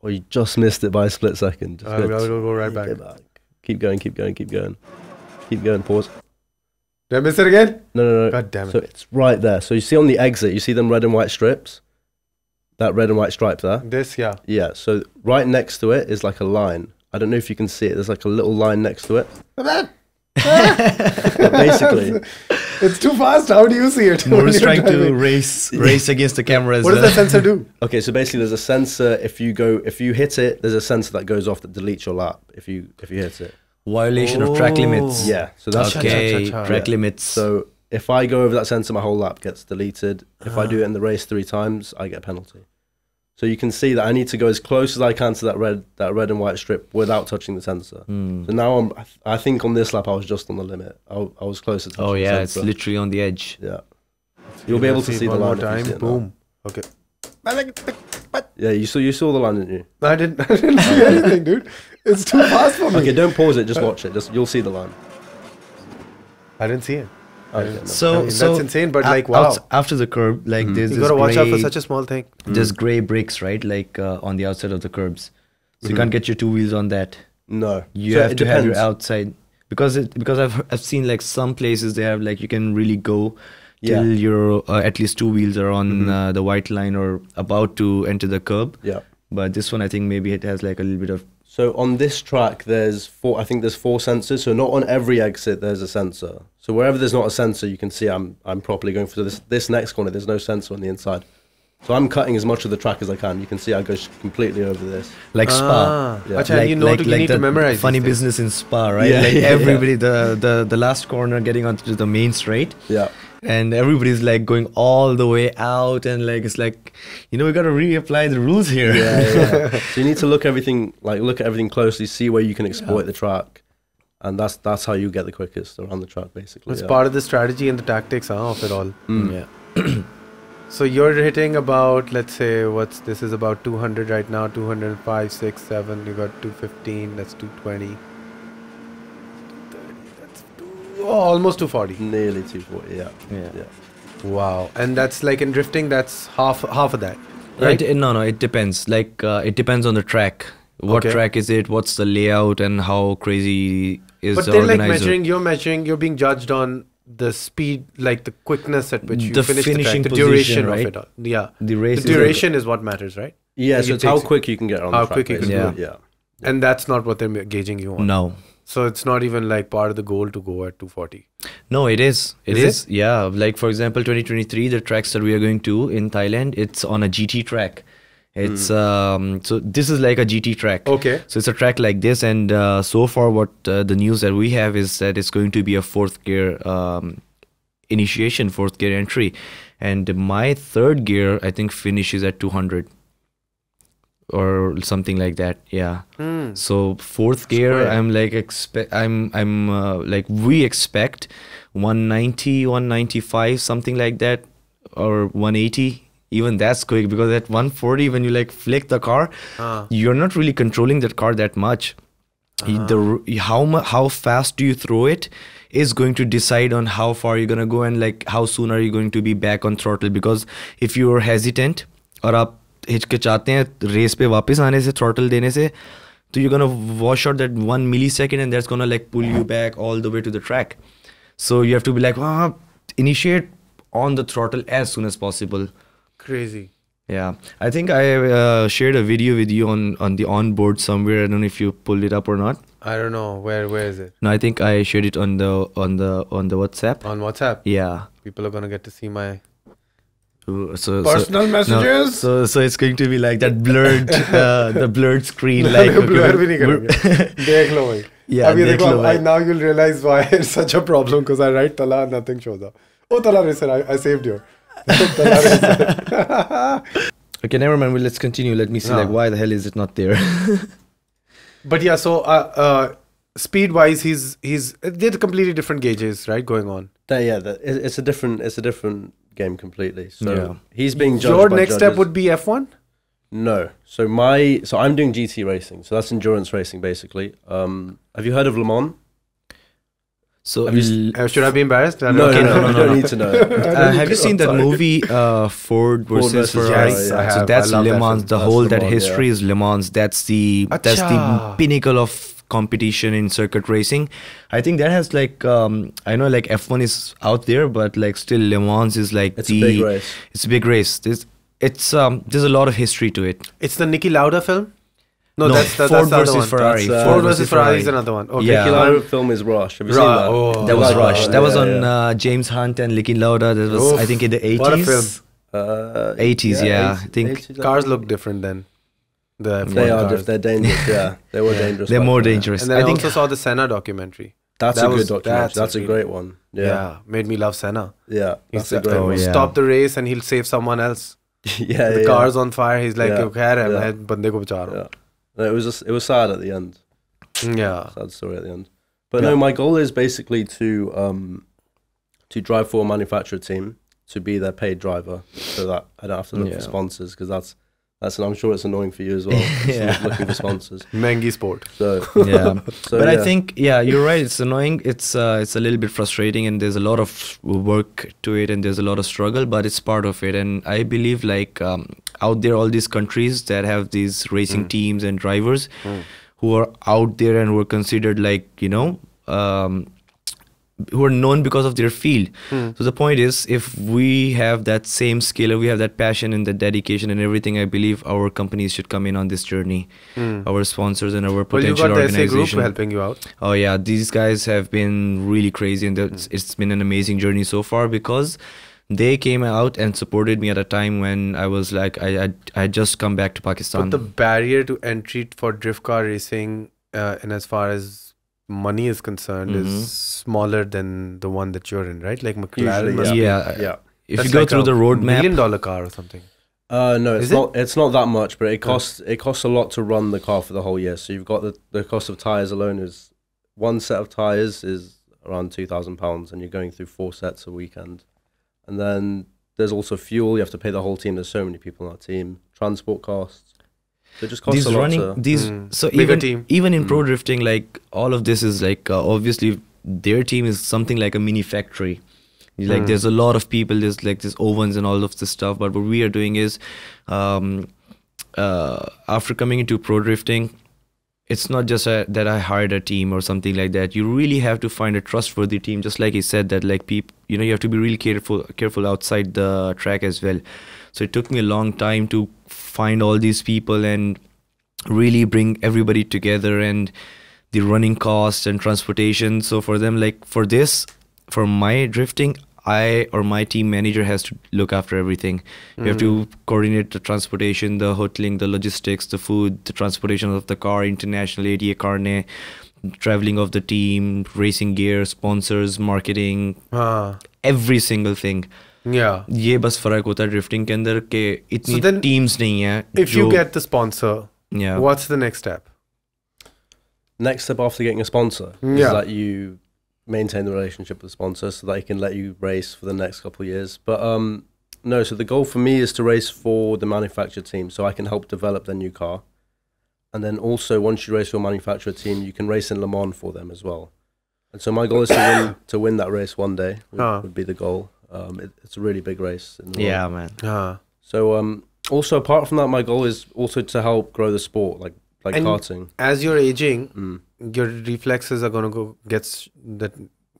Or you just missed it by a split second. Just We'll go right back. get back. Keep going. Keep going. Pause. Did I miss it again? No. God damn it. So it's right there. So you see on the exit, you see them red and white strips? That red and white stripe there? This, yeah. Yeah, so right next to it is like a line. I don't know if you can see it. There's like a little line next to it. But basically, It's too fast. How do you see it? Mooroo when is you're trying to driving? race against the camera as What does well. that sensor do? okay, so basically there's a sensor. If you hit it, there's a sensor that goes off that deletes your lap if you hit it. Violation of track limits. Yeah, so that's Okay, Cha-cha-cha-cha. track Yeah. limits. So if I go over that sensor, my whole lap gets deleted. If I do it in the race 3 times, I get a penalty. So you can see that I need to go as close as I can to that red and white strip without touching the sensor. So now I think on this lap I was just on the limit. I was closer to Oh touching yeah, the it's sensor. literally on the edge. Yeah. You'll be able to Let's see the one more line if you time. see it now. Boom. Okay. Yeah, you saw the line, didn't you? I didn't see anything, dude. It's too fast for me. Okay, don't pause it. Just watch it. You'll see the line. I didn't see it. Okay, no. So, I mean, that's insane, but like, wow. After the curb, like there's You this gotta watch out for gray- such a small thing. There's gray bricks, right? Like on the outside of the curbs. So you can't get your 2 wheels on that. No, You So have it to have your depends. outside because I've seen like some places they have like you can really go Yeah. till your at least 2 wheels are on the white line or about to enter the curb. Yeah. But this one I think maybe it has like a little bit of So on this track, I think there's 4 sensors. So not on every exit there's a sensor. So wherever there's not a sensor, you can see I'm properly going for this next corner. There's no sensor on the inside. So I'm cutting as much of the track as I can. You can see I go completely over this. Like Spa. Yeah. Achha, you need to memorize funny these business in Spa, right? Yeah, like yeah, everybody, the last corner getting onto the main straight. Yeah. And everybody's like going all the way out, and like it's like, we got to reapply the rules here. Yeah. So you need to look at everything closely, see where you can exploit the track, and that's how you get the quickest around the track, basically. It's part of the strategy and the tactics of it all. Yeah. So you're hitting about, let's say, this is about 200 right now, 205, 6, 7, you got 215, that's 220. 230, that's almost 240. Nearly 240, yeah. Wow. And that's like in drifting, that's half of that, right? No, it depends. Like it depends on the track. What track is it? What's the layout, and how crazy is but the they're organizer? like measuring, you're being judged on the speed, like the quickness at which you The finish the track, finishing the position, duration right? of it all. Yeah. The race The duration is what matters, right? Yeah, Like so it it's how takes- quick you can get on how the track. quick you can basically. do Yeah. And that's not what they're gauging you on. No. So it's not even like part of the goal to go at 240. No, it is. It Is is. Yeah. Like, for example, 2023, the tracks that we are going to in Thailand, it's on a GT track. It's so this is like a GT track. Okay. So it's a track like this, and so far, what the news that we have is that it's going to be a 4th gear initiation, 4th gear entry, and my 3rd gear I think finishes at 200 or something like that. Yeah. So 4th gear, Square. I'm like like we expect 190, 195, something like that, or 180. Even that's quick, because at 140, when you like flick the car, you're not really controlling that car that much. How fast do you throw it is going to decide on how far you're gonna go, and like how soon are you going to be back on throttle. Because if you're hesitant और आप हिचकिचाते हैं race पे वापस आने से, throttle देने से, तो you're gonna wash out that 1 millisecond, and that's gonna like pull you back all the way to the track. So you have to be like, initiate on the throttle as soon as possible. Crazy. Yeah, I think I shared a video with you on the onboard somewhere. I don't know if you pulled it up or not. I don't know where is it? No, I think I shared it on the WhatsApp. On WhatsApp. Yeah. People are gonna get to see my So personal messages. No, so it's going to be like that blurred the blurred screen. Like blur भी नहीं करेंगे. देख लो भाई. Yeah, अब ये देख देखो, लो भाई. now you'll realize why it's such a problem, because I write Talha, nothing shows up. Oh, Talha Racer, I saved you. Talha Racer. Okay, never mind. Well, let's continue. Let me see. No. Like, why the hell is it not there? But yeah, so speed wise, they're completely different gauges, right? Going on. It's a different game completely. So Yeah. he's being judged. Your by next step judges. would be F1. No. So I'm doing GT racing. So that's endurance racing basically. Have you heard of Le Mans? So Should I be embarrassed? No, Okay, no, no, you no. don't need to know. have you seen that movie Ford versus versus Ferrari? Ferrari, yeah. I So have. that's I love Le that Mans. film. The That's whole Le that Mans, history is Le Mans. That's the Acha. pinnacle of competition in circuit racing. I think that has like I know like F1 is out there, but like still Le Mans is like It's a big race. It's a big race. There's a lot of history to it. It's the Niki Lauda film. No, that's Ford the other versus one. Ferrari. That's, Ford versus Ferrari is another one. Okay. Yeah. Niki Lauda film is Rush. Have you seen that? Oh, That was like Rush. that. That was Yeah, on yeah. James Hunt and Niki Lauda. That was Oof. I think in the 80s. What a film. 80s, yeah. I think 80s, Cars look different then. The F1 They are cars. they're dangerous. Yeah, they were dangerous. They're back more then. dangerous. And then I, I think also saw the Senna documentary. That's That a good was- documentary. That's a really- great one. Yeah. Made me love Senna. Yeah, that's a He's- great oh, one. yeah. Stop the race and he'll save someone else. Yeah, The yeah, car's on fire. He's like, Yeah. "Yo, khair hai, Yeah. main bande ko bacha raha yeah. No, it was sad at the end. hoon." Yeah. Sad story at the end. But Yeah. no, my goal is basically to drive for a manufacturer team, to be their paid driver, so that I don't have to look Yeah. for sponsors, because that's and I'm sure it's annoying for you as well. just Yeah. looking for sponsors. Mengi sport. So yeah. so But I yeah. think you're right. It's annoying. It's a little bit frustrating, and there's a lot of work to it, and there's a lot of struggle. But it's part of it, and I believe like out there, all these countries that have these racing teams and drivers who are out there and were considered like who are known because of their field. So the point is, if we have that same skill, or we have that passion and that dedication and everything, I believe our companies should come in on this journey. Our sponsors and our potential well, you got the SA group organization. helping you out. Oh yeah, these guys have been really crazy, and it's been an amazing journey so far, because they came out and supported me at a time when I was like, I had just come back to Pakistan. But the barrier to entry for drift car racing, and as far as money is concerned, is smaller than the one that you're in, right? Like McLaren Usually, must be, yeah. If you go through the $1 roadmap, million car or something. No, Is it's not that much, but it costs a lot to run the car for the whole year. So you've got the cost of tires alone is one set of tires is around £2,000, and you're going through 4 sets a weekend. And then there's also fuel. You have to pay the whole team. There's so many people on our team. Transport costs. So it just costs a lot. So Bigger team. even in pro drifting, like all of this is like obviously their team is something like a mini factory. Like there's a lot of people, there's like this ovens and all of this stuff. But what we are doing is, after coming into pro drifting, it's not just that I hired a team or something like that. You really have to find a trustworthy team. Just like he said, that like people, you have to be really careful outside the track as well. So it took me a long time to find all these people and really bring everybody together, and the running costs and transportation. So for them, like for my drifting, I or my team manager has to look after everything. You have to coordinate the transportation, the hoteling, the logistics, the food, the transportation of the car, international ATA carne, traveling of the team, racing gear, sponsors, marketing, every single thing. Yeah. ये बस फर्क होता है drifting के अंदर कि इतनी So then, teams नहीं है. If you get the sponsor, Yeah. what's the next step? Next step after getting a sponsor is that you maintain the relationship with the sponsor so that he can let you race for the next couple of years. But no, so the goal for me is to race for the manufacturer team, so I can help develop their new car. And then also, once you race for a manufacturer team, you can race in Le Mans for them as well. And so my goal is to win that race one day. Would be the goal. It's a really big race in the world. Yeah, man. So also apart from that, my goal is also to help grow the sport, like karting. As you're aging, your reflexes are gonna get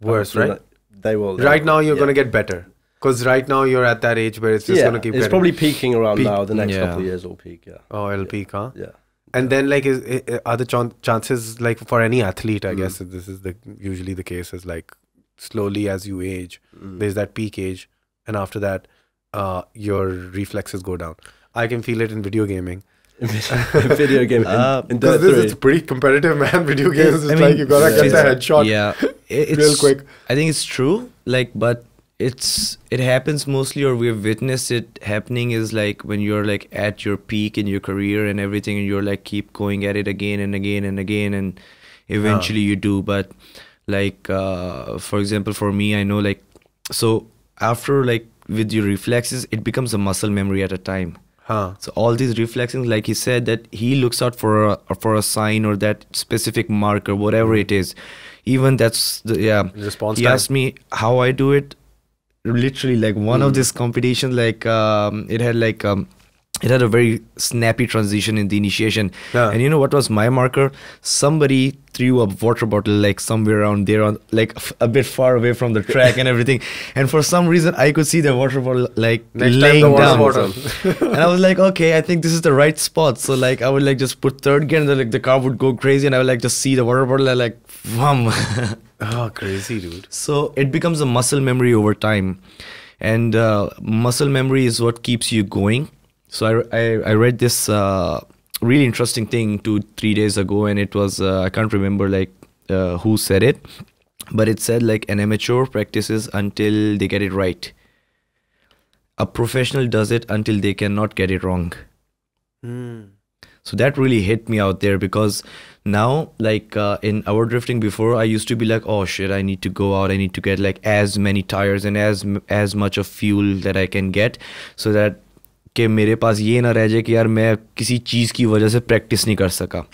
worse, right? They will. Right now, you're gonna get better, because right now you're at that age where it's just gonna keep. It's getting probably peaking around now. The next couple of years will peak. Yeah. Oh, it'll peak, huh? Yeah. And then, like, are the chances, like, for any athlete, I guess this is usually the case, is like slowly as you age, there's that peak age, and after that, your reflexes go down. I can feel it in video gaming. Video game. Because it's pretty competitive, man. Video games, it's like you gotta get the headshot. Yeah, it's real quick. I think it's true. Like, but it happens mostly, or we've witnessed it happening, is like when you're like at your peak in your career and everything, and you're like keep going at it again and again and again, and eventually you do. But like for example, for me, I know, like, so after, like, with your reflexes, it becomes a muscle memory at a time. So all these reflexes, like he said, that he looks out for a sign or that specific marker, whatever it is. Even that's the response he time. asked me how I do it. Literally, like one of this competition, like it had a very snappy transition in the initiation. And you know what was my marker? Somebody threw a water bottle like somewhere around there, on like a bit far away from the track and everything. And for some reason, I could see the water bottle like laying down. And I was like, okay, I think this is the right spot. So like I would like just put third gear, and then, like, the car would go crazy, and I would like just see the water bottle and like, wham. Oh, crazy, dude. So it becomes a muscle memory over time, and muscle memory is what keeps you going. So I read this really interesting thing 2-3 days ago, and it was I can't remember like who said it, but it said like an amateur practices until they get it right. A professional does it until they cannot get it wrong. So that really hit me out there, because now, like in our drifting before, I used to be like, oh shit, I need to go out, I need to get like as many tires and as much of fuel that I can get, so that कि मेरे पास ये ना रह जाए कि यार मैं किसी चीज़ की वजह से practice नहीं कर सका.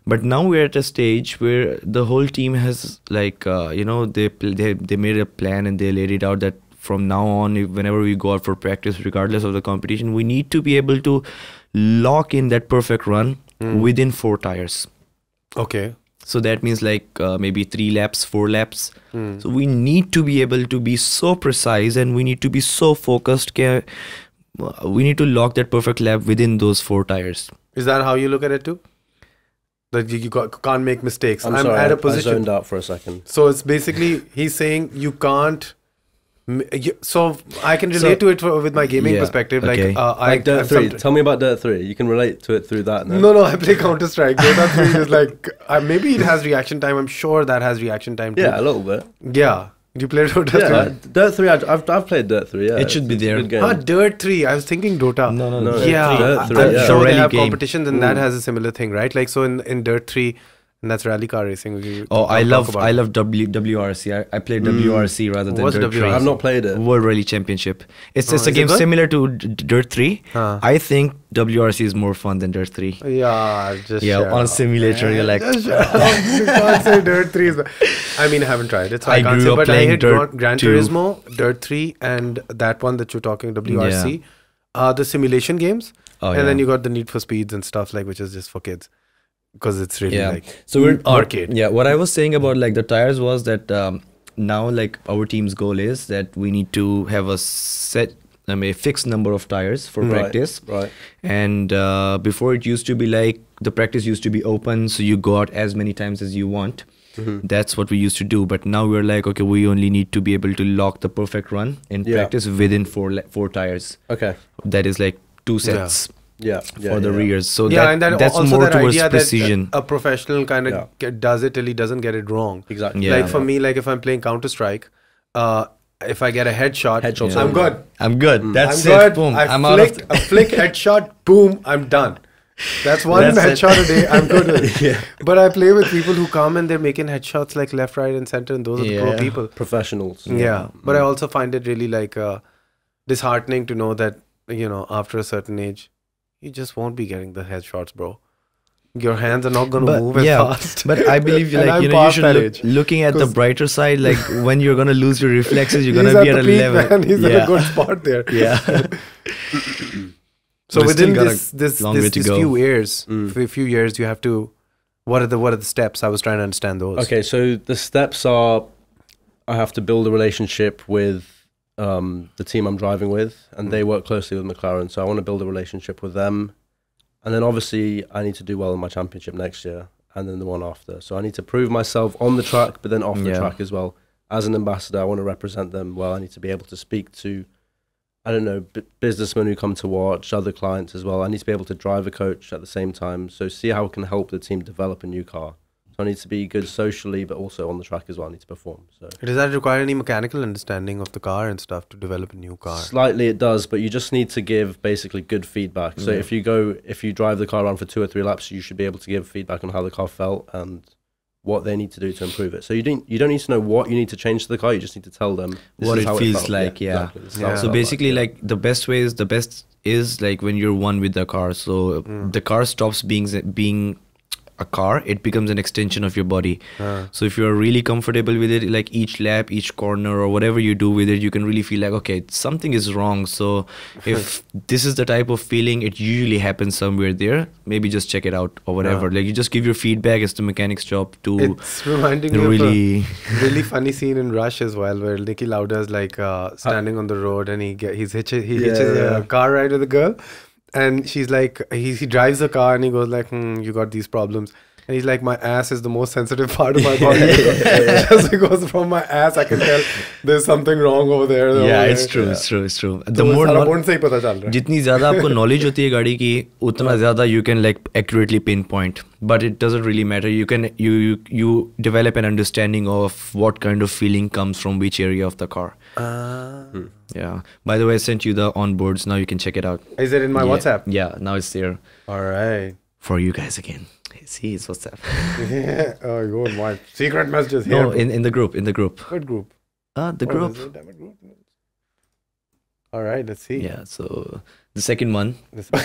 But now we're at a stage where the whole team has like they made a plan and they laid it out that from now on, whenever we go out for practice, regardless of the competition, we need to be able to lock in that perfect run within 4 tires. Okay. So that means like maybe 3 laps, 4 laps. So we need to be able to be so precise, and we need to be so focused. We need to lock that perfect lap within those 4 tires. Is that how you look at it too? That you can't make mistakes. I'm sorry, at a I position. zoned out for a second. So it's basically he's saying you can't. So I can relate to it with my gaming perspective. Okay. Like Dirt 3. Tell me about Dirt 3. You can relate to it through that. No, I play Counter Strike. Dota 3 is like maybe it has reaction time. I'm sure that has reaction time too. Yeah, a little bit. Yeah. You played Dota 3? Dirt 3. I've played Dirt 3. Yeah, it should be there. Dirt 3. I was thinking Dota. No. Yeah, Dirt 3, I'm sure they have game. competitions, and that has a similar thing, right? Like so in Dirt 3. And that's rally car racing. I love WRC. I played WRC rather than What's Dirt 3. I've not played it. World Rally Championship. It's a is game it good? similar to Dirt 3. I think WRC is more fun than Dirt 3. Yeah, just on a simulator, you're like... You can't say Dirt 3 is... I mean, I haven't tried it, so I can't grew say. up But I playing hit Dirt Gran 2. Turismo, Dirt 3, and that one that you're talking, WRC. The simulation games. And then you got the Need for Speeds and stuff, like, which is just for kids. Because it's really like so we're arcade. What I was saying about like the tires was that now like our team's goal is that we need to have a fixed number of tires for practice. Right. And before it used to be like the practice used to be open, so you go out as many times as you want. That's what we used to do. But now we're like, okay, we only need to be able to lock the perfect run in practice within 4 tires. Okay. That is like 2 sets. For the rears. So and that's also more that towards idea precision. That a professional kind of does it till he doesn't get it wrong. Exactly. Like for me, like if I'm playing Counter Strike, if I get a headshot, I'm good. I'm good. That's I'm it. good. Boom. I'm out of a flick headshot. Boom. I'm done. That's one headshot a day. I'm good with it. But I play with people who come and they're making headshots like left, right, and center, and those are the pro people. Professionals. Yeah. But I also find it really like disheartening to know that after a certain age, you just won't be getting the headshots, bro. Your hands are not going to move as fast. But I believe you should looking at the brighter side, like when you're going to lose your reflexes, you're going to be at a level. Man. He's at a good spot there. Yeah. So within this few years, you have to. What are the steps? I was trying to understand those. Okay, so the steps are, I have to build a relationship with the team I'm driving with, and they work closely with McLaren, so I want to build a relationship with them. And then obviously I need to do well in my championship next year, and then the one after. So I need to prove myself on the track, but then off the track as well. As an ambassador, I want to represent them well. I need to be able to speak to, I don't know, businessmen who come to watch, other clients as well. I need to be able to drive a coach at the same time, so see how I can help the team develop a new car. So I need to be good socially, but also on the track as well. I need to perform. So does that require any mechanical understanding of the car and stuff to develop a new car? Slightly it does, but you just need to give basically good feedback. So if you drive the car around for 2 or 3 laps, you should be able to give feedback on how the car felt and what they need to do to improve it. So you don't need to know what you need to change to the car. You just need to tell them what it feels like. Exactly. So basically, like the best is like when you're one with the car. So the car stops being a car, it becomes an extension of your body. So if you're really comfortable with it, like each lap, each corner, or whatever you do with it, you can really feel like, okay, something is wrong. So if this is the type of feeling, it usually happens somewhere there, maybe just check it out or whatever. Like you just give your feedback. It's the mechanic's job to it's reminding me of a really funny scene in Rush as well, where Niki Lauda is like standing on the road and he hitches a car ride with a girl. And she's like, he drives the car and he goes like, you got these problems. And he's like, my ass is the most sensitive part of my body. Just because from my ass, I can tell there's something wrong over there. It's true. The more जितनी ज़्यादा आपको knowledge होती है गाड़ी की, उतना ज़्यादा you can like accurately pinpoint. But it doesn't really matter. You develop an understanding of what kind of feeling comes from which area of the car. Yeah. By the way, I sent you the onboards. Now you can check it out. Is it in my WhatsApp? Yeah. Now it's there. All right. For you guys again. See, it's WhatsApp. Oh, you won't mind. Secret messages here. No, in the group. What group? The group. All right, let's see. Yeah, so the second one. So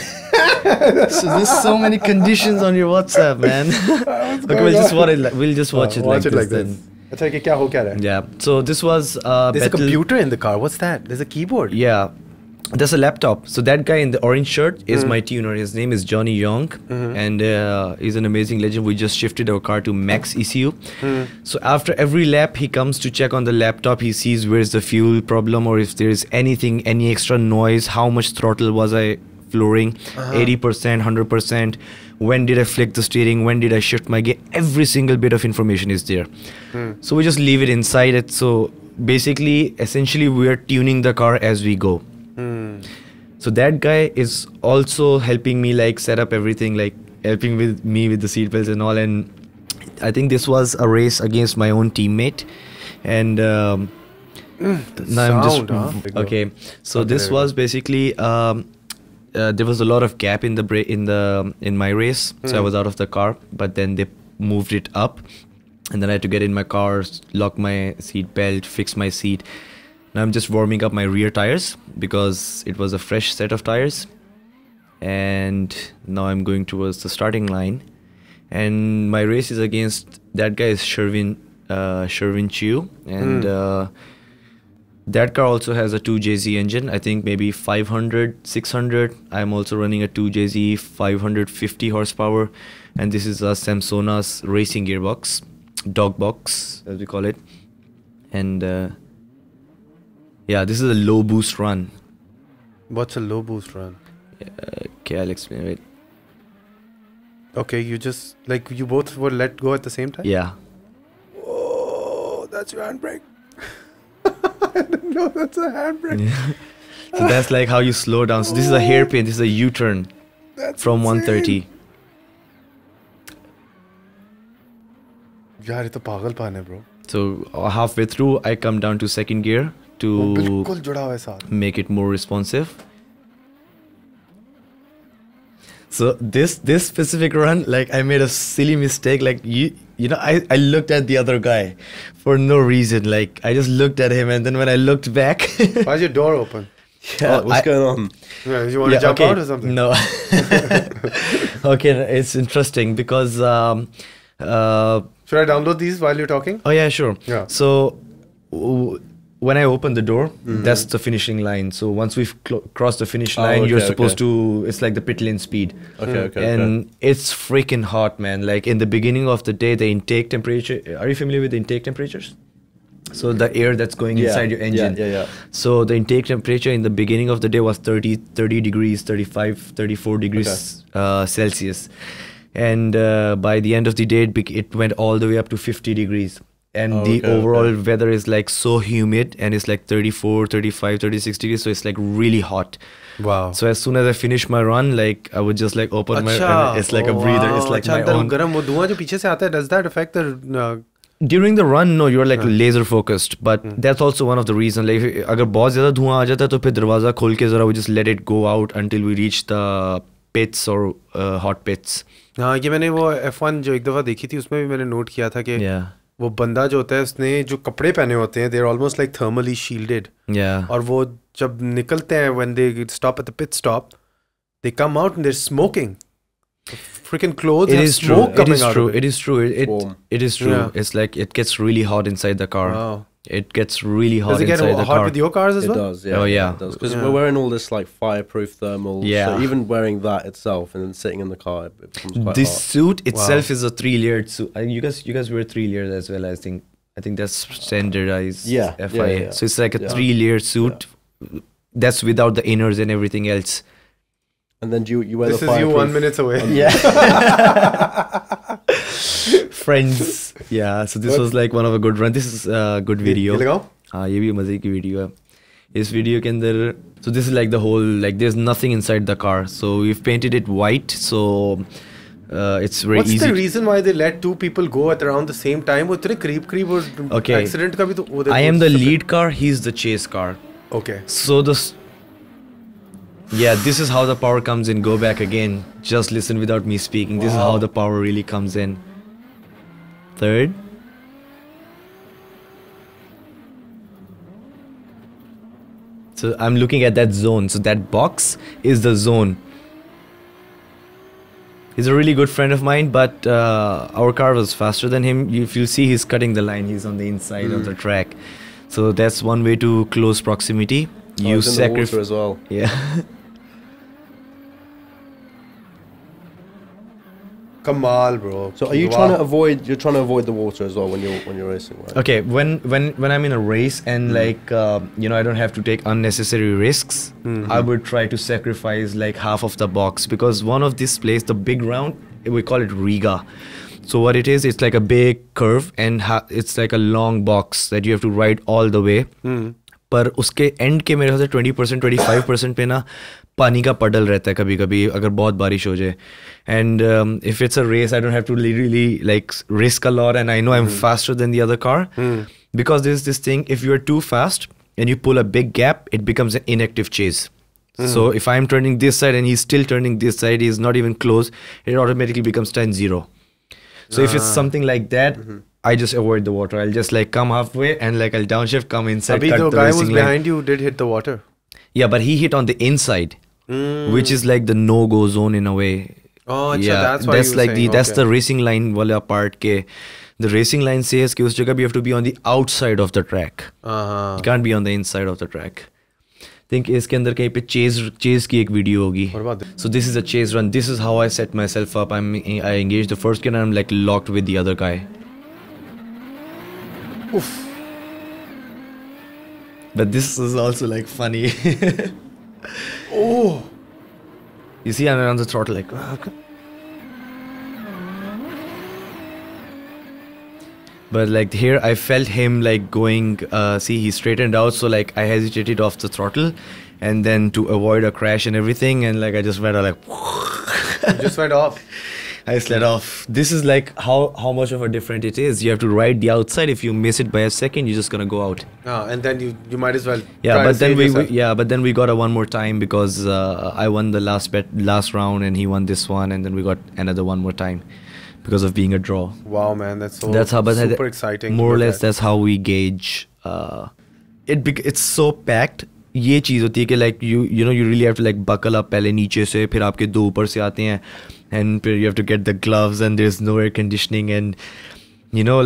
there's so many conditions on your WhatsApp, man. Okay, we'll just watch it like this then. Yeah. Yeah. So this was there's a computer in the car. What's that? There's a keyboard. Yeah. That's a laptop. So that guy in the orange shirt is my tuner. His name is Johnny Young, and he's an amazing legend. We just shifted our car to max ECU. So after every lap, he comes to check on the laptop. He sees where's the fuel problem, or if there is anything, any extra noise, how much throttle was I flooring, 80%, 100%, when did I flick the steering, when did I shift my gear, every single bit of information is there. So we just leave it inside it. So basically, essentially, we are tuning the car as we go. So that guy is also helping me like set up everything, like helping with me with the seatbelts and all. And I think this was a race against my own teammate. And now I'm just okay. So this was basically there was a lot of gap in the in my race, so I was out of the car. But then they moved it up, and then I had to get in my car, lock my seat belt, fix my seat. Now I'm just warming up my rear tires because it was a fresh set of tires. And now I'm going towards the starting line. And my race is against that guy is Sherwin Chiu. And that car also has a 2JZ engine. I think maybe 500, 600. I'm also running a 2JZ 550 horsepower. And this is a Samsona's racing gearbox, dog box as we call it. And yeah, this is a low boost run. What's a low boost run? Okay, I'll explain it. Okay, you just like you both were let go at the same time? Yeah. Oh, that's your handbrake. I didn't know that's a handbrake. Yeah. So that's like how you slow down. So this is a hairpin, this is a U-turn from 130. यार ये तो पागलपन है bro. So halfway through, I come down to second gear to बिल्कुल जुड़ा हुआ है साथ. make it more responsive. So this specific run, like I made a silly mistake. Like you know, I looked at the other guy for no reason. Like I just looked at him, and then when I looked back, Why's your door open? Yeah, what's going on? Yeah, you want to jump out or something? No. Okay, it's interesting because should I download these while you're talking? oh yeah, sure. Yeah. So when I open the door, that's the finishing line. So once we've crossed the finish line, you're supposed to, it's like the pit lane speed. And it's freaking hot, man. Like in the beginning of the day, the intake temperature, are you familiar with the intake temperatures? So the air that's going inside your engine. Yeah. So the intake temperature in the beginning of the day was 30 degrees, 35, 34 degrees Celsius. And by the end of the day, it went all the way up to 50 degrees. And the overall weather is like so humid, and it's like 34, 35, 36 degrees. So it's like really hot. Wow. So as soon as I finish my run, like I would just like open my, and it's like a breather. It's like my own. गरम वो धुआं जो पीछे से आता है, does that affect the During the run, no, you're like laser focused. But that's also one of the reasons. Like अगर बहुत ज़्यादा धुआं आ जाता है तो फिर दरवाज़ा खोल के ज़रा we just let it go out until we reach the pits or hot pits. हाँ, ये मैंने वो F1 जो एक दफ़ा देखी थी उसमें भी मैंने नोट किया था कि वो बंदा जो होता है उसने जो कपड़े पहने होते हैं, they are almost like thermally shielded. Yeah. और वो जब निकलते हैं, when they stop at the pit stop, they come out and they're smoking. Freaking clothes have smoke coming out of it. It is true. It is true. Yeah. It's like it gets really hot inside the car. Wow. It gets really hot Does it get inside the hot car. with your cars as It well? does, yeah. Oh, yeah. It does. Because we're wearing all this like fireproof thermal. Yeah. So even wearing that itself and then sitting in the car, it becomes quite This hot. suit itself is a 3-layered suit. You guys wear 3 layers as well. I think that's standardized. Yeah, FIA. yeah. So it's like a 3-layered suit. That's without the inners and everything else. And then you wear This the is you fireproof. 1 minute away. Yeah. Friends. Yeah. So this was like one of a good run. This is a good video. ये लगाओ? हाँ, ये भी मजे की video है. इस video के अंदर, so this is like the whole, like there's nothing inside the car. So we've painted it white. So it's very What's easy. the reason why they let two people go at around the same time? वो इतने करीब और Okay. accident का भी तो वो I am the lead car. He's the chase car. Okay. So yeah, this is how the power comes in. Go back again. Just listen without me speaking. This is how the power really comes in. Third. So I'm looking at that zone. So that box is the zone. He's a really good friend of mine, but our car was faster than him. If you see, he's cutting the line. He's on the inside of the track. So that's one way to close proximity. You it's in the water as well. Yeah. Kamal, bro. So are you trying to avoid? You're trying to avoid the water as well when you're racing, right? Okay, when I'm in a race and like I don't have to take unnecessary risks, I would try to sacrifice like half of the box, because one of this place, the big round, we call it Riga. So what it is, it's like a big curve and it's like a long box that you have to ride all the way. पर उसके and के मेरे ख्याल से 20% 25% पे ना पानी का पडल रहता है कभी कभी अगर बहुत बारिश हो जाए. And if it's a race I don't have to really like risk a lot and I know I am faster than the other car, because this this thing, if you are too fast and you pull a big gap, it becomes an inactive chase. So if I'm turning this side and he's still turning this side, he's not even close, it automatically becomes 10-0. So if it's something like that, I just avoid the water. I'll just like come halfway and like I'll downshift, come inside. Abhi, the guy who's behind you did hit the water. Yeah, but he hit on the inside, which is like the no-go zone in a way. Oh, yeah, that's like that's the racing line wala part ke. The racing line says कि उस जगह you have to be on the outside of the track. You can't be on the inside of the track. Think इसके अंदर कहीं पे chase की एक video होगी. So this is a chase run. This is how I set myself up. I engage the first kid and I'm like locked with the other guy. Oof. But this is also like funny. Oh. You see, I'm on the throttle like. But like here, I felt him like going. See, he straightened out, so like I hesitated off the throttle, and then to avoid a crash and everything, and like I just went like. You just went off. I slid off. This is like how much of a difference it is. You have to ride the outside. If you miss it by a second, you're just gonna go out. And then you might as well. Yeah, but then we got a one more time because I won the last round and he won this one, and then we got another one more time because of being a draw. Wow, man, that's super exciting. More or less, that's how we gauge. It's so packed. ये चीज़ होती है कि like you really have to like buckle up पहले नीचे से, फिर आपके दो ऊपर से आते हैं, and you have to get the gloves and there's no air conditioning, and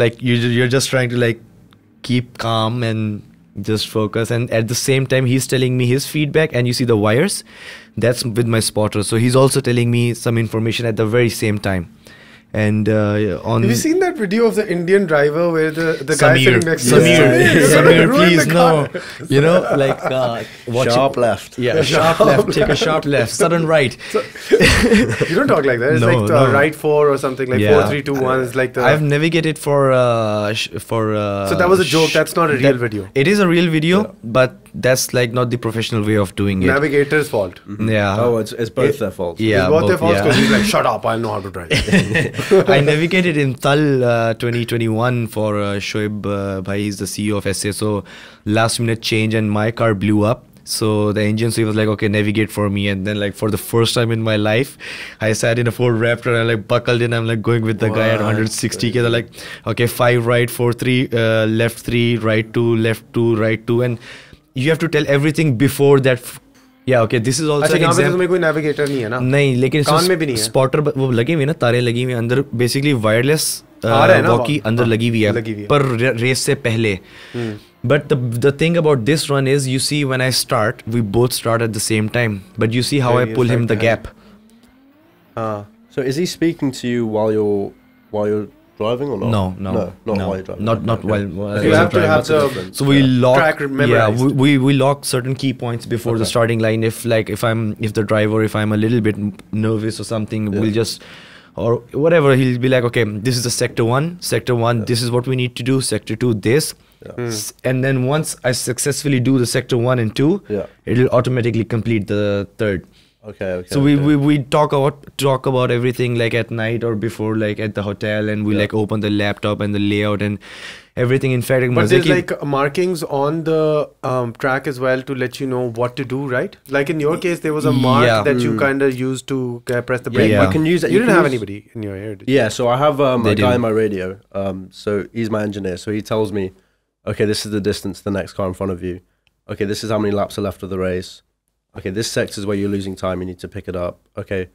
like you're just trying to like keep calm and just focus, and at the same time he's telling me his feedback, and you see the wires, that's with my spotter, so he's also telling me some information at the very same time. And have you seen that video of the Indian driver where the guy sitting next to Samir, please no, like sharp left. Yeah, sharp left. Take a sharp left. Sudden right. You don't talk like that. It's like right 4 or something like 4 3 2 1. It's like the. I've navigated for. So that was a joke. That's not a real video. It is a real video, but that's like not the professional way of doing it. Navigator's fault. Yeah. Oh, it's both their fault. Yeah, it's both their fault because he's like, shut up, I know how to drive. I navigated in Tal 2021 for Shoaib bhai, he's the CEO of SA, so last minute change and my car blew up, so the engine, so he was like, okay, navigate for me, and then like for the first time in my life I sat in a Ford Raptor and I like buckled in, I'm like going with the guy at 160 k. They're like, okay, 5 right 4 3 left 3 right 2 left 2 right 2, and you have to tell everything before that. Yeah, okay, this is also an example. इसमें कोई navigator नहीं है ना? नहीं, लेकिन कान में भी नहीं है. स्पॉटर वो लगे हुए ना, तारे लगी हुई अंदर, बेसिकली वायरलेस वॉकी अंदर लगी हुई है पर रेस से पहले. But the thing about this run is, you see, when I start, we both start at the same time, but you see how I pull him the gap. So is he speaking to you while you're driving or not? No, while you're driving. Not while you have to have the. So we lock. Track memorized. Yeah, we lock certain key points before the starting line. If the driver, if I'm a little bit nervous or something, we'll just. Or whatever, he'll be like, okay, this is the sector 1, this is what we need to do, sector 2, this. And then once I successfully do the sector 1 and 2, it'll automatically complete the third. Okay. So we talk about everything like at night or before, like at the hotel, and we like open the laptop and the layout and everything. In fact, but there's like markings on the track as well to let you know what to do, right? Like in your case, there was a mark that you kind of used to press the brake. You can use that. You didn't have anybody in your ear, did you? Yeah, so I have a guy in my radio. So he's my engineer. So he tells me, okay, this is the distance to the next car in front of you. Okay, this is how many laps are left of the race. Okay, this sector is where you're losing time. You need to pick it up. Okay,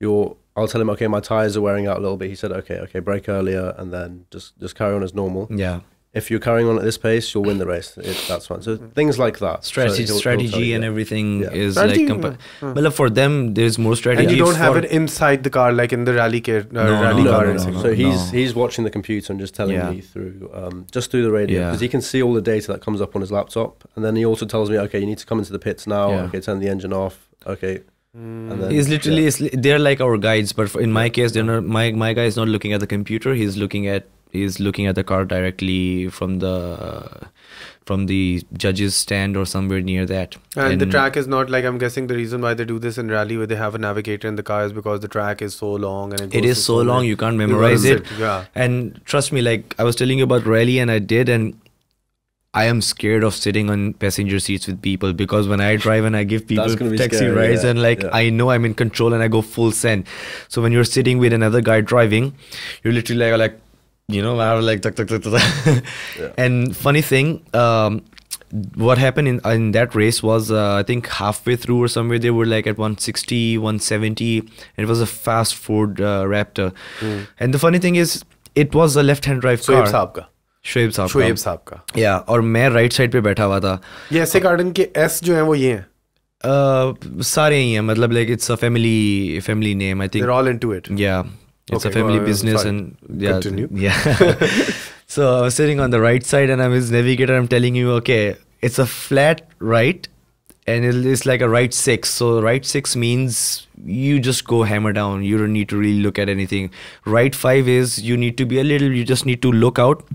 I'll tell him, okay, my tires are wearing out a little bit. He said, okay, brake earlier, and then just carry on as normal. Yeah. if you're carrying on at this pace, you'll win the race. That's fine. So things like that. Strategy, So he'll tell you, and yeah. everything Yeah. is Strategy, like. Well, for them, there's more strategy. And you don't have for- it inside the car like in the rally car No. racing. So he's watching the computer and just telling me through the radio, because he can see all the data that comes up on his laptop, and then he also tells me, okay, you need to come into the pits now. Yeah. Okay, turn the engine off. Okay. And then, He's literally they're like our guides, but in my case, they're not. My guy is not looking at the computer. He's looking at the car directly from the judge's stand or somewhere near that. And the track is not like, I'm guessing the reason why they do this in rally where they have a navigator in the car is because the track is so long and it is so long you can't memorize it. Yeah. And trust me, like I was telling you about rally, and I did, and I am scared of sitting on passenger seats with people, because when I drive and I give people taxi scary, rides, yeah, and like I know I'm in control and I go full send. So when you're sitting with another guy driving, you're literally like you know, I was like tuck, tuck, tuck, tuck. Yeah. And funny thing, what happened in that race was I think halfway through or somewhere they were like at 160, 170, and it was a fast Ford Raptor. And the funny thing is, it was a left-hand drive car. Shoaib साहब का या और मैं right side पे बैठा हुआ था. ये ऐसे गार्डन के एस जो हैं वो ये हैं सारे ही हैं, मतलब like it's a family name, I think they're all into it. Yeah, it's a family business. Sorry. And yeah, continue. Yeah. So I was sitting on the right side and I'm his navigator. I'm telling you, okay, it's a flat right and it's like a right 6. So right 6 means you just go hammer down. You don't need to really look at anything. Right 5 is you need to be you just need to look out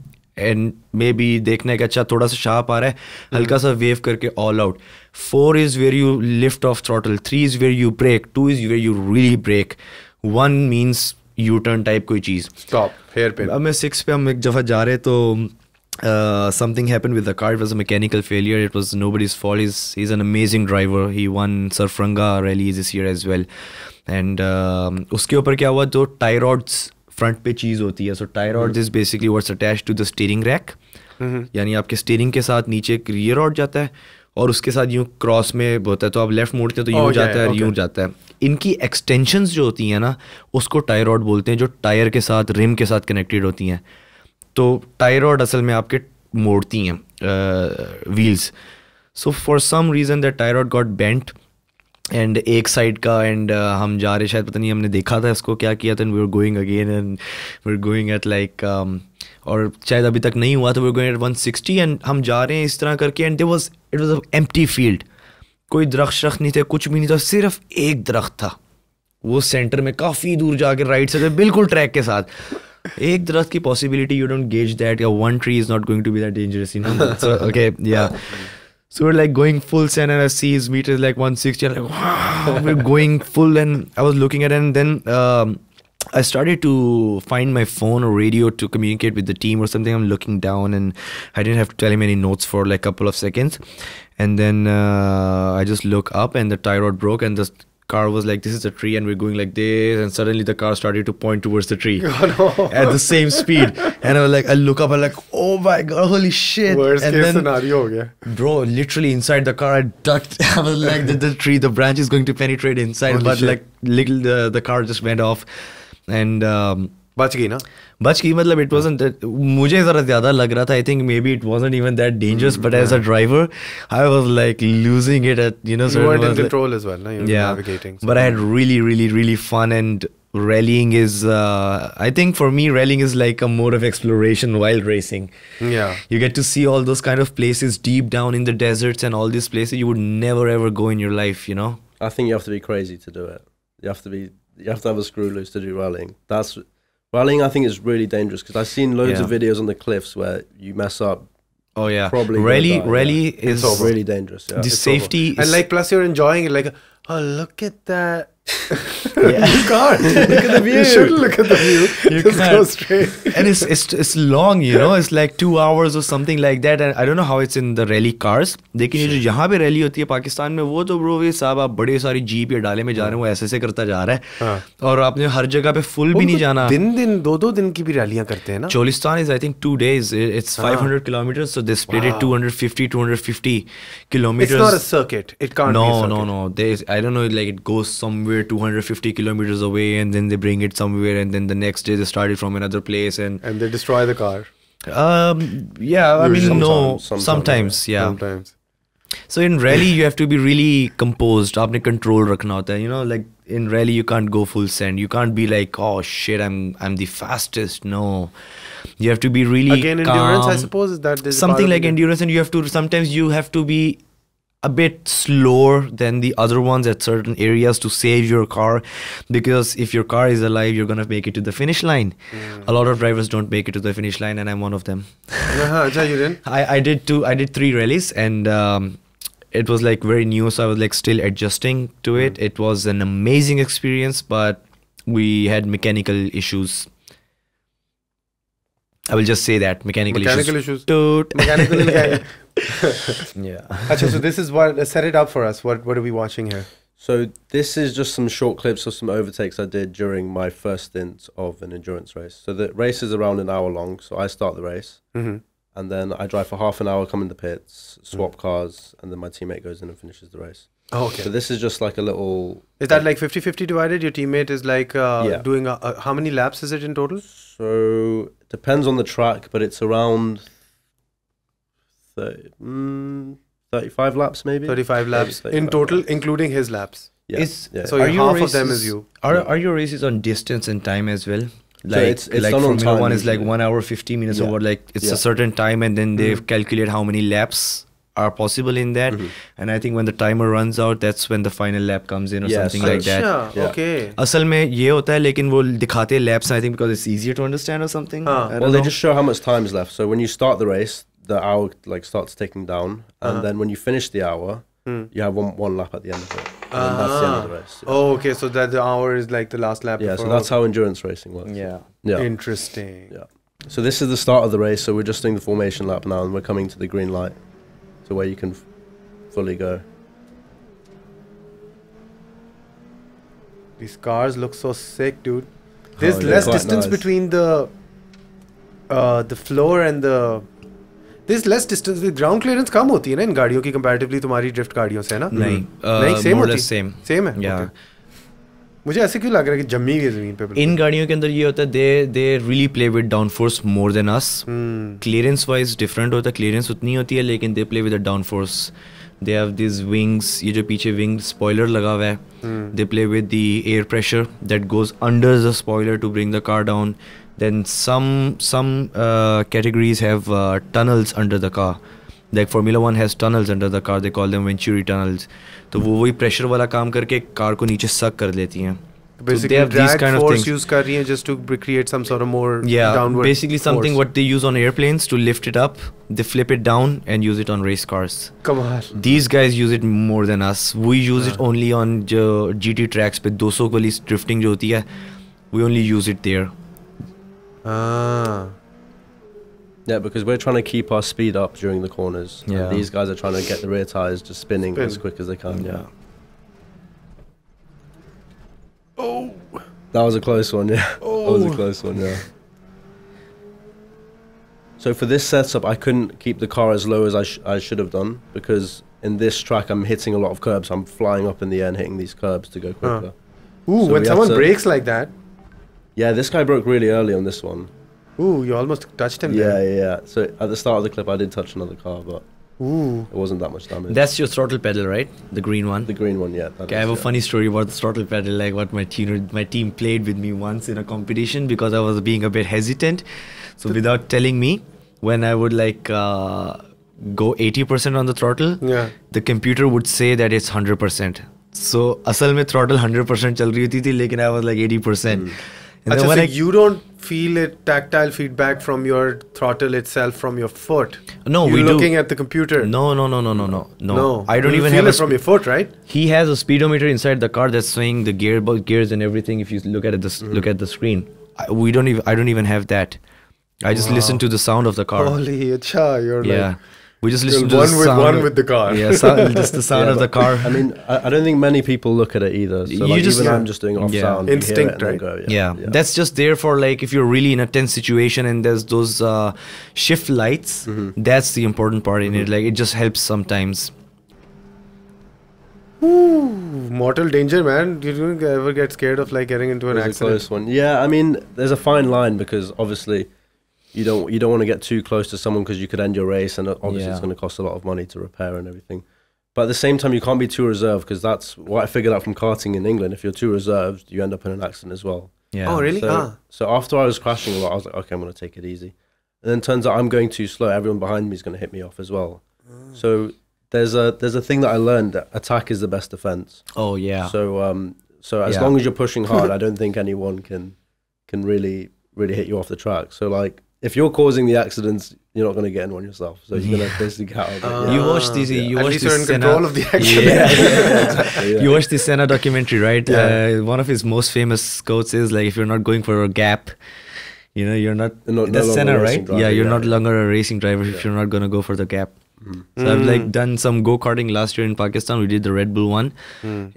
and maybe देखने का अच्छा थोड़ा सा sharp आ रहा है, हल्का सा wave करके all out. 4 is where you lift off throttle. 3 is where you brake. 2 is where you really brake. 1 means U-turn type कोई चीज़. Stop. Hairpin. अब मैं 6 पे हम एक दफ़ा जा रहे तो something happened with the car. It was a mechanical failure. It was nobody's fault. He's an amazing driver. He won Surfranga rally this year as well. And उसके ऊपर क्या हुआ, तो tie rods फ्रंट पे चीज़ होती है. So tyre rod is basically what's attached to the steering rack, यानी आपके स्टीयरिंग के साथ नीचे एक रियर रॉड जाता है और उसके साथ यूँ क्रॉस में होता है, तो आप लेफ्ट मोड़ते हैं तो यूँ जाता है, यूँ जाता है. इनकी एक्सटेंशंस जो होती हैं ना, उसको टायर रॉड बोलते हैं, जो टायर के साथ रिम के साथ कनेक्टेड होती हैं. तो टायर रॉड असल में आपके मोड़ती हैं wheels. So for some reason that tire rod got bent and एक साइड का, एंड हम जा रहे, शायद पता नहीं हमने देखा था इसको क्या किया था, and we were going again and we were going at like, और शायद अभी तक नहीं हुआ, तो we were going at 160 and हम जा रहे हैं इस तरह करके, and it was a empty field. कोई दरख्त नहीं थे, कुछ भी नहीं था, सिर्फ एक दरख्त था वो सेंटर में काफ़ी दूर जाके राइट साइड बिल्कुल ट्रैक के साथ. एक दरख्त की possibility, you don't gauge that, yeah one tree is not going to be that dangerous, you know. So okay, yeah. So we're like going full send, and I see his meter is like 160. I'm like, wow, we're going full. And I was looking at it, and then I started to find my phone or radio to communicate with the team or something. I'm looking down, and I didn't have to tell him any notes for like a couple of seconds. And then I just look up, and the tie rod broke, and the car was like, this is a tree, and we're going like this, and suddenly the car started to point towards the tree at the same speed, and I was like, I look up, I'm like, oh my god, holy shit. Worst and case then, scenario ho gaya. Bro, literally inside the car I ducked. I was like, the tree, the branch is going to penetrate inside. Holy but shit. Like the car just went off, and बच गई ना, बच गई, मतलब it wasn't that, मुझे ज़रा ज़्यादा लग रहा था, I think maybe it wasn't even that dangerous, but as a driver I was like losing it at, you know, you weren't in control as well, no? You were navigating, so. But I had really fun, and rallying is I think for me rallying is like a mode of exploration while racing. Yeah, you get to see all those kind of places deep down in the deserts and all these places you would never ever go in your life, you know. I think you have to be crazy to do it. You have to have a screw loose to do rallying. Rallying, I think, is really dangerous, because I've seen loads of videos on the cliffs where you mess up. Oh yeah, probably rally is really dangerous. Yeah. The safety and like plus you're enjoying it, like, oh look at that. Yeah. You can't look at the view. You shouldn't look at the view. You just can't. go straight. And it's long, you know. It's like 2 hours or something like that. And I don't know how it's in the rally cars. लेकिन ये जो यहाँ पे rally होती है पाकिस्तान में, वो तो ब्रो, ये साहब आप बड़े सारी जीप या डाले में जा रहे हैं, वो ऐसे करता जा रहा है, और आपने हर जगह पे फुल भी नहीं जाना. दिन 2 दिन की भी रैलियां करते हैं ना. Cholistan is I think 2 days. It's 500 kilometers, so they split it 250 kilometers. It's not a circuit. It can't be a circuit. No. I don't know, like it goes somewhere 250 kilometers away, and then they bring it somewhere, and then the next day they start it from another place, and they destroy the car. Yeah, I mean, no, sometimes, yeah. Sometimes. So in rally, you have to be really composed. आपने control रखना होता है. You know, like in rally, you can't go full send. You can't be like, oh shit, I'm the fastest. No, you have to be really Again, calm. endurance, I suppose, is that this Something like endurance, and you have to sometimes you have to be a bit slower than the other ones at certain areas to save your car, because if your car is alive, you're gonna make it to the finish line. A lot of drivers don't make it to the finish line, and I'm one of them. You didn't? I did 3 rallies, and it was like very new, so I was like still adjusting to it. It was an amazing experience, but we had mechanical issues. I will just say that mechanical issues. Toot. Mechanical Yeah. Achha, so this is what, set it up for us. What are we watching here? So this is just some short clips of some overtakes I did during my first stint of an endurance race. So the race is around an hour long. So I start the race, and then I drive for half an hour, come in the pits, swap cars, and then my teammate goes in and finishes the race. Oh, okay. So this is just like a little... Is that like 50-50 divided? Your teammate is like doing how many laps is it in total? So depends on the track, but it's around 35 laps maybe. 35 laps 35 in total, laps. including his laps. Yeah. So half of them is you. Are your races on distance and time as well? Like, it's like done on Formula time 1 is like usually. 1 hour 50 minutes or what, like it's Yeah. a certain time, and then they calculate how many laps are possible in that, and I think when the timer runs out, that's when the final lap comes in or Yeah, something so- like that. Achha, Yeah. okay. असल में ये होता है, लेकिन वो दिखाते हैं laps, I think because it's easier to understand or something. हाँ. I don't Well, they know. just show how much time is left. So when you start the race, the hour like starts ticking down, and then when you finish the hour, you have one lap at the end of it, and then that's the end of the race. Yeah, Oh, okay. So that the hour is like the last lap. yeah, so before that's how endurance racing works. Yeah. Yeah. Interesting. Yeah. So this is the start of the race. So we're just doing the formation lap now, and we're coming to the green light, to where you can fully go. These cars look so sick, dude. There's they're less quite distance nice. between the floor and the. There's less distance. The ground clearance कम होती है ना इन गाड़ियों की comparatively तुम्हारी drift गाड़ियों से ना? नहीं, नहीं same more or होती less same. Same है? Yeah. Okay. मुझे ऐसे क्यों लग रहा है कि जम्मी हुई है ज़मीन पे बिल्कुल? इन गाड़ियों के अंदर ये होता है, they really play with downforce more than us. Clearance wise different होता है, clearance उतनी होती है, लेकिन they play with the downforce. They have these wings, ये जो पीछे wing spoiler लगा हुआ है, they play with the air pressure that goes under the spoiler to bring the car down. Then some categories have tunnels under the car. Like Formula 1 has tunnels under the car, they call them Venturi tunnels. तो वो वही pressure वाला काम करके car को नीचे suck कर लेती हैं. Basically, they have these drag kind of force things. use कर रही हैं just to create some sort of more Yeah, downward basically something force. what they use on airplanes to lift it up, they flip it down and use it on race cars. कमाल. These guys use it more than us. We use it only on जो GT tracks पे 200 वाली drifting जो होती है, we only use it there. Ah. Yeah, because we're trying to keep our speed up during the corners. Yeah. And these guys are trying to get the rear tires just spinning as quick as they can. Yeah. Oh. That was a close one, yeah. That was a close one, yeah. So for this setup, I couldn't keep the car as low as I should have done, because in this track I'm hitting a lot of curbs. I'm flying up in the air and hitting these curbs to go quicker. Ooh, So when we someone have to- brakes like that. Yeah, this guy broke really early on this one. Ooh, you almost touched him Yeah, there. yeah, yeah. So at the start of the clip, I did touch another car, but Ooh. it wasn't that much damage. That's your throttle pedal, right? The green one. The green one, yeah. that Okay, I is, have a yeah. funny story about the throttle pedal, like what my team played with me once in a competition because I was being a bit hesitant. So without telling me, when I would like go 80% on the throttle, Yeah. the computer would say that it's 100%. So असल में throttle 100% चल रही होती थी, लेकिन I was like 80%. And Achha, then when so I you don't feel it tactile feedback from your throttle itself from your foot. No, You're we do. looking at the computer. No. No. I don't You even feel have it from your foot, right? He has a speedometer inside the car that's showing the gears and everything. If you look at it, look at the screen. I don't even have that. I just listen to the sound of the car. Holy, acha, you're Yeah, like we just you're listen to one the with sound. one with the car. Yeah, just the sound Yeah, of the but, car. I mean, I don't think many people look at it either. So You like, just- even yeah. I'm just doing off Yeah. sound. you hear it Instinct, and then right? go, Yeah, that's just there for like if you're really in a tense situation and there's those shift lights. That's the important part in it. Like it just helps sometimes. Ooh, mortal danger, man. You don't ever get scared of like getting into an It was a accident. close one. Yeah, I mean, there's a fine line because obviously you don't want to get too close to someone because you could end your race, and obviously Yeah. it's going to cost a lot of money to repair and everything. But at the same time, you can't be too reserved, because that's what I figured out from karting in England. If you're too reserved, you end up in an accident as well. Yeah. Oh, really? So after I was crashing a lot, I was like, okay, I'm going to take it easy. And then turns out I'm going too slow. Everyone behind me is going to hit me off as well. So there's a thing that I learned, that attack is the best defense. Oh yeah. So as long as you're pushing hard, I don't think anyone can really hit you off the track. So like, if you're causing the accidents, you're not going to get in one yourself. So you're going to basically get out of it. You watched this. You At watched least you're this in control of the action. Exactly, yeah. You watched the Senna documentary, right? Yeah. One of his most famous quotes is like, "If you're not going for a gap, you know, you're not." No That's longer Senna, a right? racing driver, Yeah, you're yeah, not yeah. longer a racing driver if you're not gonna go for the gap. So I've like done some go karting last year in Pakistan. We did the Red Bull one.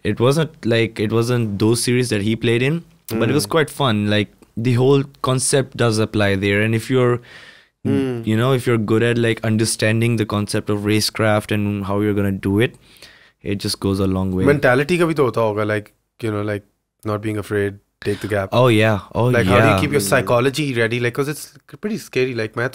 It wasn't those series that he played in, but it was quite fun. Like the whole concept does apply there, and if you're you know, if you're good at like understanding the concept of racecraft and how you're gonna do it, it just goes a long way. Mentality का भी तो होता होगा, like, you know, like not being afraid, take the gap. Oh yeah. Oh Like, yeah. how do you keep your psychology ready? Like, because it's pretty scary. Like, I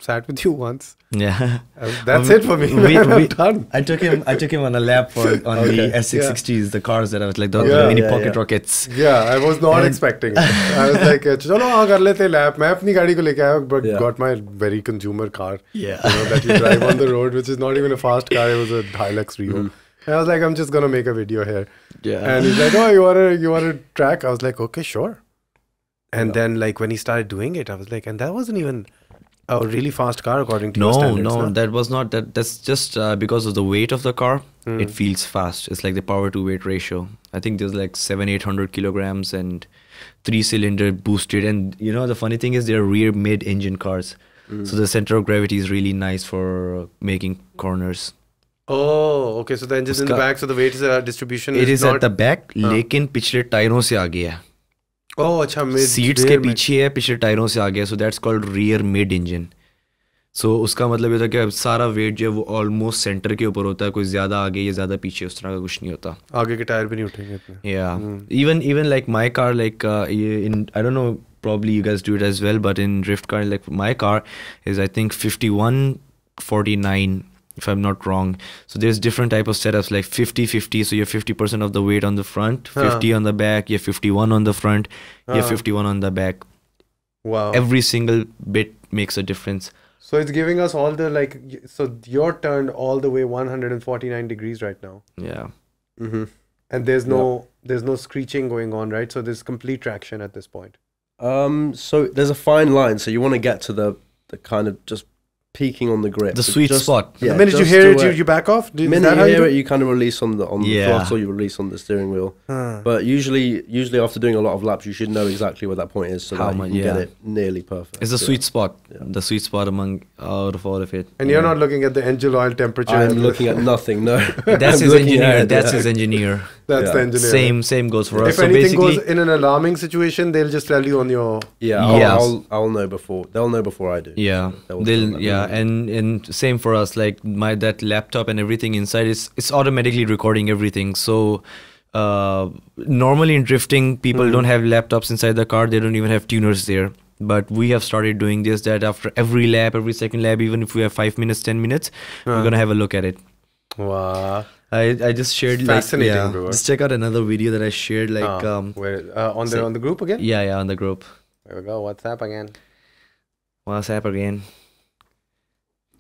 sat with you once. Yeah. That's it for me. I'm done. I took him on a lap on Okay. the S660s, the cars that I was like the Yeah. mini Yeah, pocket yeah. rockets. Yeah, I was not expecting it. I was like, चलो हाँ कर लेते हैं lap. मैं अपनी गाड़ी को लेके आया, but Yeah. got my very consumer car. Yeah. You know, that you drive on the road, which is not even a fast car. It was a Hilux Rio. And I was like, I'm just gonna make a video here. Yeah. And he's like, oh, you wanna track? I was like, okay, sure. And then like when he started doing it, I was like, and that wasn't even a really fast car according to your standards. No, that was not that. That's just because of the weight of the car. It feels fast. It's like the power to weight ratio. I think there's like 700-800 kilograms and 3-cylinder boosted. And you know the funny thing is they're rear mid engine cars, so the center of gravity is really nice for making corners. Oh, okay. So the engine's in the Uska- back, so the weight distribution It is not... at the back, लेकिन पिछले टायरों से आगे है. Oh, अच्छा. Seats के पीछे है, पिछले टायरों से आगे है. So that's called rear mid engine. So उसका मतलब ये था कि सारा वेट जो है वो ऑलमोस्ट सेंटर के ऊपर होता है. कोई ज्यादा आगे या ज्यादा पीछे उस तरह का कुछ नहीं होता. आगे के टायर भी नहीं उठेंगे इतने. Yeah. Even like my car, like in I don't know, probably you guys do it as well, but in drift car, like my car is I think 51-49 if I'm not wrong. So there's different type of setups like 50-50. So you have 50% of the weight on the front, 50 on the back, you have 51 on the front, you have 51 on the back. Wow. Every single bit makes a difference. So it's giving us all the like. So you're turned all the way 149 degrees right now, Yeah. and there's no screeching going on, right? So there's complete traction at this point. So there's a fine line. So you want to get to the kind of just peaking on the grip. The So sweet just- spot. Yeah, The minute you just hear to it, where- you back off. The Is minute that how you you hear do it, you kind of release on the Yeah. throttle, you release on the steering wheel. But usually after doing a lot of laps, you should know exactly where that point is, so How that much- you can get yeah. it nearly perfect. It's the Yeah. sweet spot. Yeah. The sweet spot out of all of it. And you're not looking at the engine oil temperature. I'm looking at nothing. No, That's I'm his looking engineer. ahead, That's yeah. his engineer. That's Yeah. the engineer. Same goes for us. If So anything basically, goes in an alarming situation, they'll just tell you on your. Yeah, Yes. I'll know before. They'll know before I do. yeah, They'll they'll let yeah, me know. and same for us. Like that laptop and everything inside it's automatically recording everything. So normally in drifting, people don't have laptops inside the car. They don't even have tuners there. But we have started doing this. That after every lap, every second lap, even if we have 5 minutes, 10 minutes, we're gonna have a look at it. Wow. I just shared Fascinating, like bro. just check out another video that I shared like Where on the group again? yeah on the group. There we go. WhatsApp again. WhatsApp again.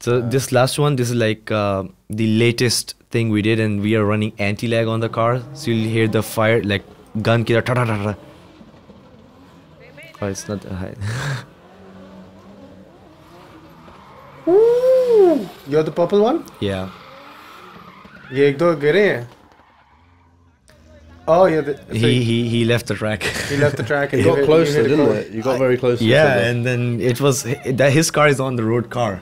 So this last one, this is like the latest thing we did, and we are running anti-lag on the car. So you'll hear the fire like gun killer. Ta ta ta ta. Oh, it's not that high. Ooh, you're the purple one? Yeah. ये एक दो गिरे हैं. Oh yeah. So He left the track. he left the track and You got hit closer, a didn't cone. it? You got very close. to each Yeah, other. and then it was that his car is on the road car,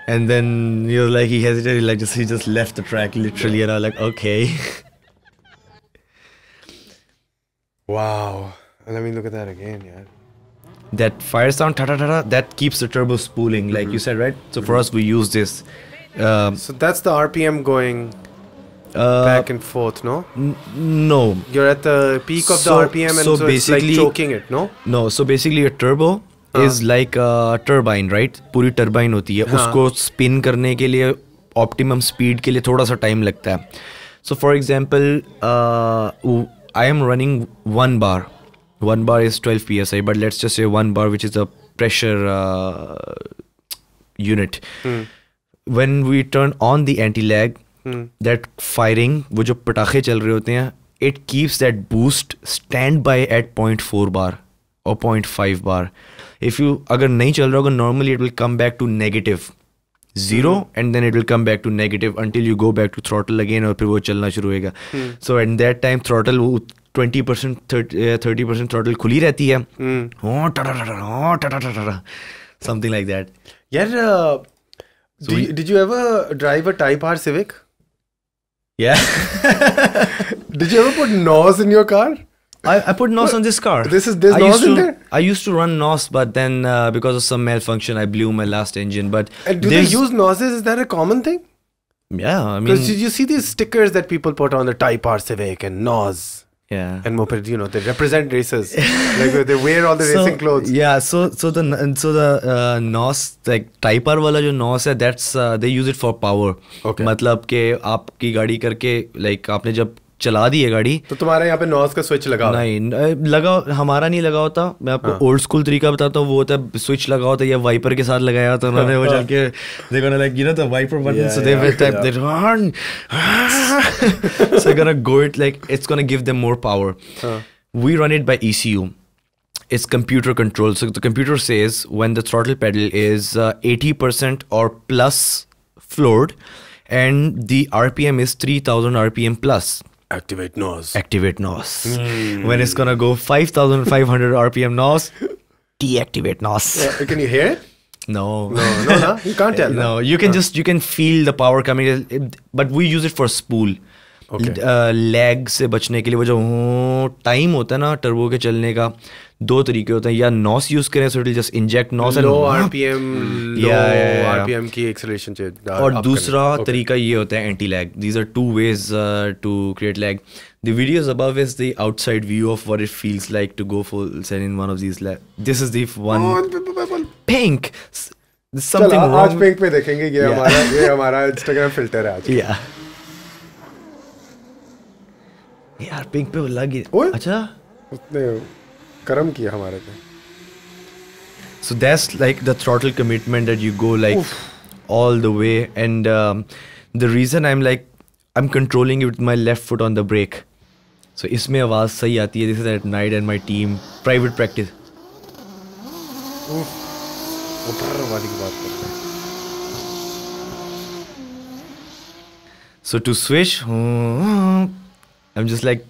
and then he was like he hesitated, like he just left the track literally, and I was like okay. Wow. Let me look at that again, yeah. That fire sound, ta ta ta ta, that keeps the turbo spooling, like you said, right? So for us, we use this. So that's the RPM going back and forth, no? No, You're at the peak of So- the RPM and so so it's like basically- choking it, no? no. So basically, a turbo is like a turbine, right? पूरी turbine होती है, उसको spin करने के लिए optimum speed के लिए थोड़ा सा time लगता है. So for example, I am running 1 bar. 1 bar is 12 psi, but let's just say 1 bar, which is a pressure unit. When we turn on the anti-lag, that firing, वो जो पटाखे चल रहे होते हैं, it keeps that boost standby at 0.4 bar or 0.5 bar. If you अगर नहीं चल रहा होगा, normally it will come back to -0 and then it will come back to negative until you go back to throttle again और फिर वो चलना शुरू होएगा. So at that time throttle 20% 30% throttle खुली रहती है. Something like that. यार, did you ever drive a Type R Civic? Yeah. Did you ever put NOS in your car? I put NOS on this car. There's I NOS used in to, there? I used to run NOS, but then because of some malfunction, I blew my last engine. But And do they use NOSes? Is that a common thing? Yeah, I mean, Because you see these stickers that people put on the Type R Civic and NOS. yeah. And moped, they represent races. Like they wear all the racing clothes. Yeah, so the NOS, like Type R वाला जो NOS है, that's they use it for power. Okay. मतलब कि आपकी गाड़ी करके, like आपने जब चला दी है गाड़ी, तो तुम्हारे यहाँ पे NOS का स्विच लगा हुआ है? नहीं लगा, हमारा नहीं लगा होता. मैं आपको ओल्ड स्कूल तरीका बताता हूँ. वो होता है स्विच लगा होता है या वाइपर के साथ लगाया होता है उन्होंने. वो चल के they're gonna like, you know, the wiper button, so they will type, they run, so they're gonna go it like it's gonna give them more power. We run it by ECU. It's computer controlled. So the computer says when the throttle pedal is 80% or plus floored and the RPM is 3000 RPM plus. Activate NOS. Activate NOS. When it's gonna go 5500 RPM NOS, deactivate NOS. Can you hear it? No. No, you can't tell. No, you can feel the power coming, but we use it for spool. Okay. Lag से बचने के लिए वो जो time होता है ना turbo के चलने का, 2 तरीके होते हैं. या नॉस यूज करें, so it will just inject NOS and low RPM की एक्सेलरेशन चाहिए. और दूसरा तरीका ये होता है anti lag. These are 2 ways to create lag. The videos above is the outside view of what it feels like to go full send in one of these lag. This is the one pink. There's something wrong. आज pink पे देखेंगे. ये हमारा Instagram filter है आज. Yeah. यार pink पे लगी. अच्छा, उसने कर्म किया हमारे पे. So that's like the throttle commitment that you go like all the way, and the reason I'm controlling it with my left foot on the brake. So इसमें आवाज सही आती है. This is at night and my team private practice. वाली की बात कर. So to switch, I'm just like,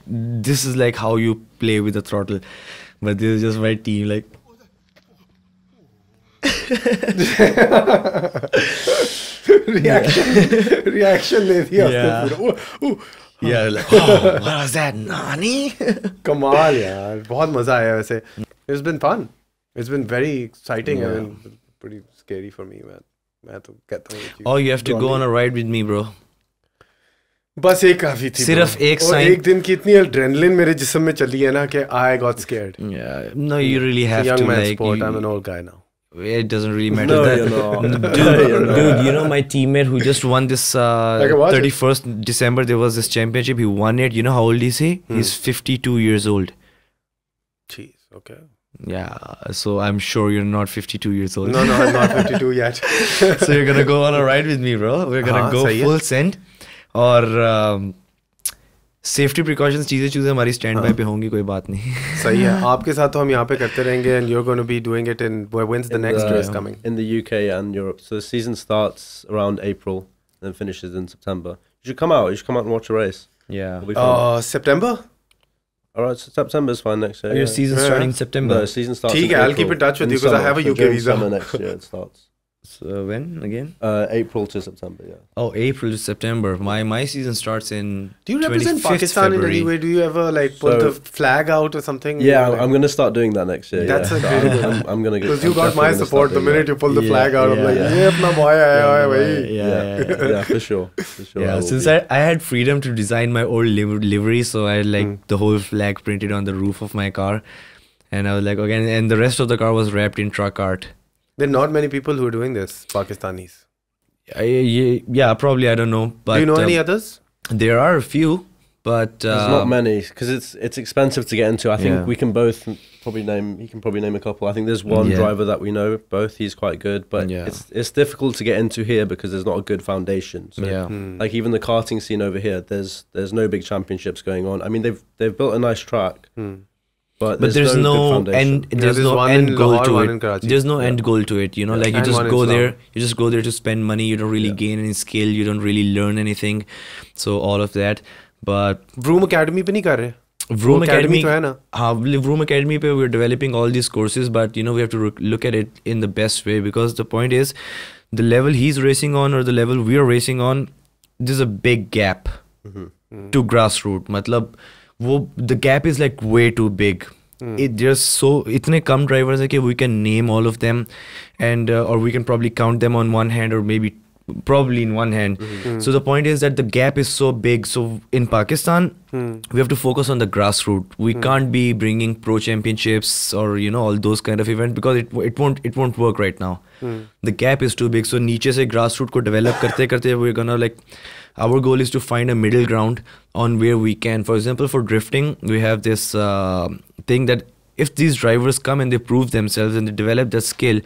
this is like how you play with the throttle, but this is just my team like. reaction ले दिया उसने पूरा. Yeah, like, oh, what was that, Nani? कमाल यार, बहुत मजा आया वैसे. It's been fun. It's been very exciting and pretty scary for me, man. मैं तो कहता हूँ. Oh, you have to go on a ride with me, bro. बस एक काफी थी. सिर्फ एक साइन. एक दिन की इतनी एड्रेनलिन मेरे जिस्म में चली है ना कि I got scared. Yeah, no, you really have young to. Man like, sport. I'm an old guy now. It doesn't really matter. No, that, you're not. Dude, you know my teammate who just won this 31st December, there was this championship. He won it. You know how old is he? He's 52 years old. Jeez, okay. Yeah, so I'm sure you're not 52 years old. No, I'm not 52 yet. So you're gonna go on a ride with me, bro. We're gonna go full send. और safety precautions चीज़ें हमारी stand by पे होंगी, कोई बात नहीं. सही है. आपके साथ तो हम यहाँ पे करते रहेंगे. And you're going to be doing it in when's the next race coming? In the UK and Europe. So the season starts around April and then finishes in September. You should come out. You should come out and watch a race. Yeah. September? Alright, so September's fine next year. Your season starting in September? No, season starts ठीक in है, April. I'll keep in touch with you because I have a UK visa. Summer next year it starts. So when again? April to September, yeah. Oh, April to September. My season starts in. Do you represent 25th Pakistan February. in any way? Do you ever like put the flag out or something? Yeah, I'm going to start doing that next year. That's yeah. a great idea. I'm going to get. Because you got my support the minute you pull the flag out. I'm like, ये अपना boy आया है भाई. Yeah, for sure. Yeah, since I had freedom to design my old livery, so I had like the whole flag printed on the roof of my car. And I was like, okay, and the rest of the car was wrapped in truck art. There are not many people who are doing this, Pakistanis. Yeah, probably, I don't know. But Do you know any others? there are a few, but There's not many because it's expensive to get into. I think Yeah. we can both probably name. He can probably name a couple. I think there's one Yeah. driver that we know both. He's quite good, but Yeah. it's difficult to get into here because there's not a good foundation. So yeah. like even the karting scene over here, there's no big championships going on. I mean they've built a nice track, but But there's good no foundation. end. There's there's no one end in goal Lahore, to one it. in Karachi. There's no end goal to it. You know, like you And just one in go there. Islam. You just go there to spend money. You don't really gain any skill. You don't really learn anything. So all of that. But Vroom Academy पे नहीं कर रहे? Vroom Academy तो है ना? Vroom Academy पे we're developing all these courses, but you know we have to look at it in the best way, because the point is the level he's racing on or the level we are racing on, there's a big gap to grassroots. मतलब वो the gap is like way too big. There's so इतने कम drivers है कि we can name all of them, and or we can probably count them on one hand, or maybe probably in one hand. So the point is that the gap is so big. So in Pakistan, we have to focus on the grassroots. We can't be bringing pro championships or you know all those kind of events, because it won't work right now. The gap is too big. So नीचे से grassroots को develop करते करते we're gonna like, our goal is to find a middle ground on where we can. For example, for drifting, we have this thing that if these drivers come and they prove themselves and they develop that skill,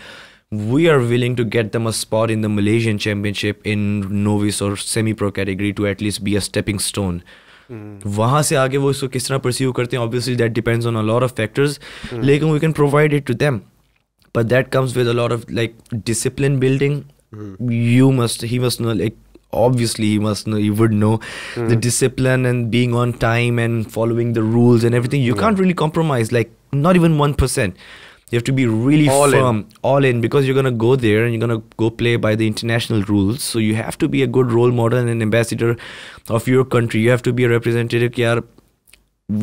we are willing to get them a spot in the Malaysian Championship in novice or semi-pro category to at least be a stepping stone. वहाँ से आगे वो इसको किस तरह pursue करते हैं, obviously that depends on a lot of factors, लेकिन we can provide it to them. But that comes with a lot of like discipline building. He must know, like obviously he must know, he would know the discipline and being on time and following the rules and everything. You can't really compromise, like not even 1%. You have to be really firm, all in, because you're going to go there and you're going to go play by the international rules. So you have to be a good role model and an ambassador of your country. You have to be a representative. Yaar,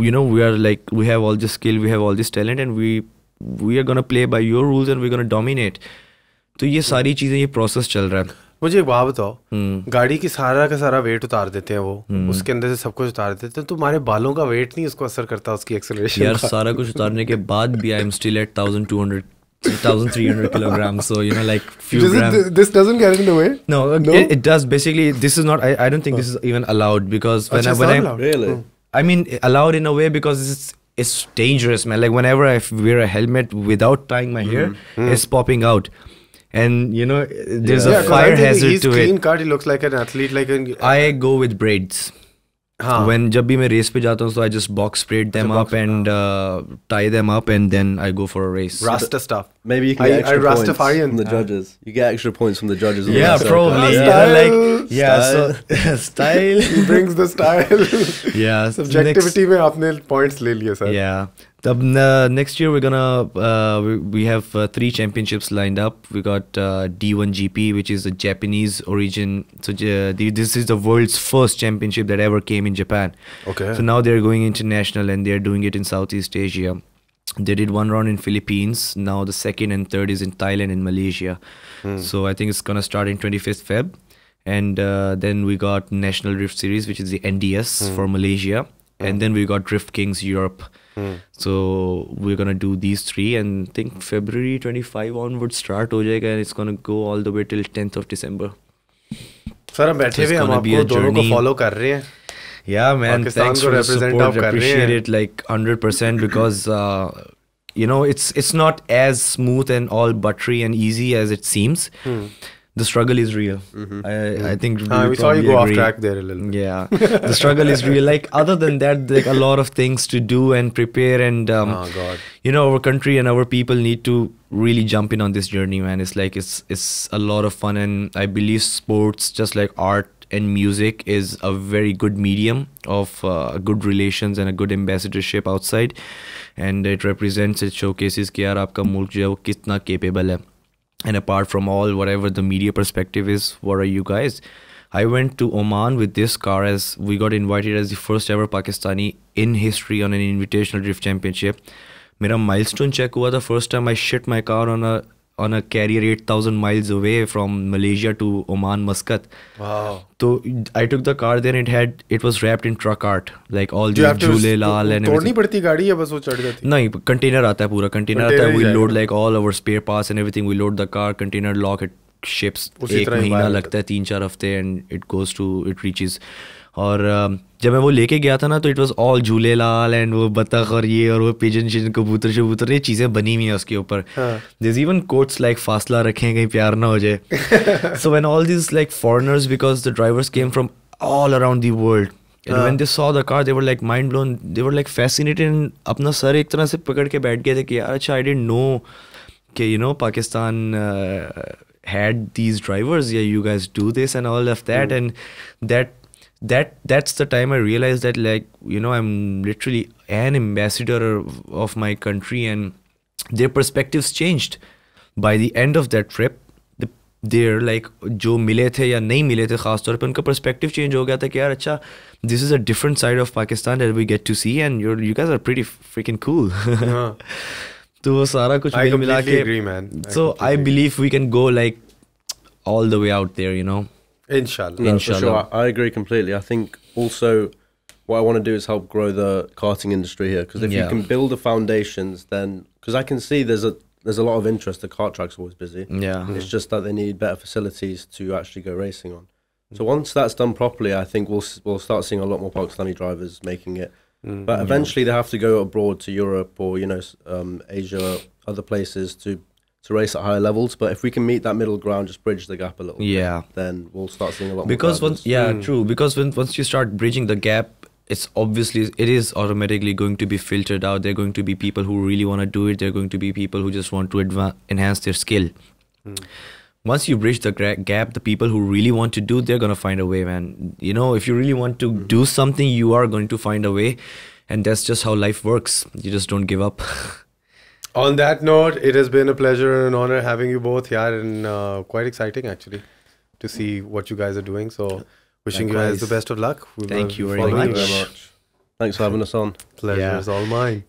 you know, we have all this skill, we have all this talent, and we are going to play by your rules and we're going to dominate. तो ये सारी चीजें, ये process चल रहा है. मुझे एक बात बताओ, गाड़ी की सारा का सारा वेट उतार देते हैं वो, उसके अंदर से सब कुछ उतार देते हैं, तुम्हारे बालों का वेट नहीं उसको असर करता, उसकी एक्सेलरेशन यार सारा कुछ उतारने के बाद भी I am still at 1300 kilograms, so you know, like few grams. This doesn't get in the way? No, it does. Basically, this is not, I don't think this is even allowed, because when I Really? I mean allowed in a way because it's dangerous, man. Like whenever I wear a helmet without tying my hair, it's popping out. And you know, there's a fire hazard he's to clean it. cut, he looks like an athlete, like I go with braids. When जब भी मैं race पे जाता हूँ, so I just box braid them up and tie them up, and then I go for a race. Rasta stuff. Maybe you can get extra points from the judges. You get extra points from the judges. Yeah, probably. Style. He brings the style. Yeah. Subjectivity में आपने points ले लिए sir. Yeah. Next year we're gonna we have 3 championships lined up. We got D1 GP, which is a Japanese origin. So this is the world's first championship that ever came in Japan. Okay. So now they're going international and they're doing it in Southeast Asia. They did one round in Philippines. Now the second and third is in Thailand and Malaysia. So I think it's gonna start in 25th Feb. And then we got National Drift Series, which is the NDS for Malaysia. And then we got Drift Kings Europe. So we're gonna do these 3, and I think February 25 onwards start हो जाएगा, and it's gonna go all the way till 10th of December. Sir हम बैठे हुए हम आपको दोनों को follow कर रहे हैं. Yeah, man. Thanks for the support. Appreciate it like 100%, because you know, it's not as smooth and all buttery and easy as it seems. The struggle is real. I think we saw you go off track there a little bit. Yeah, the struggle is real. Like other than that, like a lot of things to do and prepare, and you know, our country and our people need to really jump in on this journey, man. It's like it's a lot of fun, and I believe sports, just like art and music, is a very good medium of good relations and a good ambassadorship outside, and it represents, it showcases कि यार आपका मुल्क जो है वो कितना capable है. And apart from all whatever the media perspective is, what are you guys? I went to Oman with this car, as we got invited as the first ever Pakistani in history on an invitational drift championship. मेरा milestone check हुआ था first time I shit my car on on a carrier 8,000 miles away from Malaysia to Oman, Muscat. Wow. So I took the car there, and it was wrapped in truck art, like all Do you the have to Jule Lal and तोड़नी everything. पड़ती गाड़ी या बस वो चढ़ जाती? नहीं, container आता है पूरा, container आता Container है, ही we जाएगा load ना? like all our spare parts and everything, we load the car, container lock, it ships, उसी एक तरह ही महीना बाहर लगता है, 3-4 हफ्ते, and it reaches. और जब मैं वो लेके गया था ना, तो इट वाज ऑल झूले लाल एंड वो बतख और ये और वो पिजन शिजन कबूतर शबूतर, ये चीज़ें बनी हुई हैं उसके ऊपर. There's even quotes like फासला रखें कहीं प्यार ना हो जाए. So when all these like foreigners, because the drivers came from all around the world, and when they saw the car, they were like mind blown, they were like fascinated, and अपना sir एक तरह से पकड़ के बैठ गए थे कि यार अच्छा, I didn't know कि you know Pakistan had these drivers, yeah, you guys do this and all of that. And that's the time I realized that, like, you know, I'm literally an ambassador of my country, and their perspectives changed by the end of that trip. They're like, जो मिले थे या नहीं मिले थे खास तौर पे, उनका perspective change हो गया था कि यार अच्छा, this is a different side of Pakistan that we get to see, and you guys are pretty freaking cool. तो वो सारा कुछ मिल मिला के, agree, man. so I believe we can go like all the way out there, you know. Inshallah. No, Inshallah. for sure. I agree completely. I think also what I want to do is help grow the karting industry here, because if you Yeah. can build the foundations, then because I can see there's a lot of interest. The kart track's always busy. Yeah. It's just that they need better facilities to actually go racing on. So once that's done properly, I think we'll start seeing a lot more Pakistani drivers making it. But eventually they have to go abroad to Europe or, you know, Asia, other places to race at higher levels. But if we can meet that middle ground, just bridge the gap a little Yeah. bit, then we'll start seeing a lot Because more once, drivers. yeah, true. Because once you start bridging the gap, it is automatically going to be filtered out. There are going to be people who really want to do it. There are going to be people who just want to enhance their skill. Once you bridge the gap, the people who really want to do, they're going to find a way, man. You know, if you really want to do something, you are going to find a way. And that's just how life works. You just don't give up. On that note, it has been a pleasure and an honor having you both here, and quite exciting actually to see what you guys are doing. So wishing you guys the best of luck. Thank you very Thank much. you very much. Thanks for having us on. Pleasure is all mine.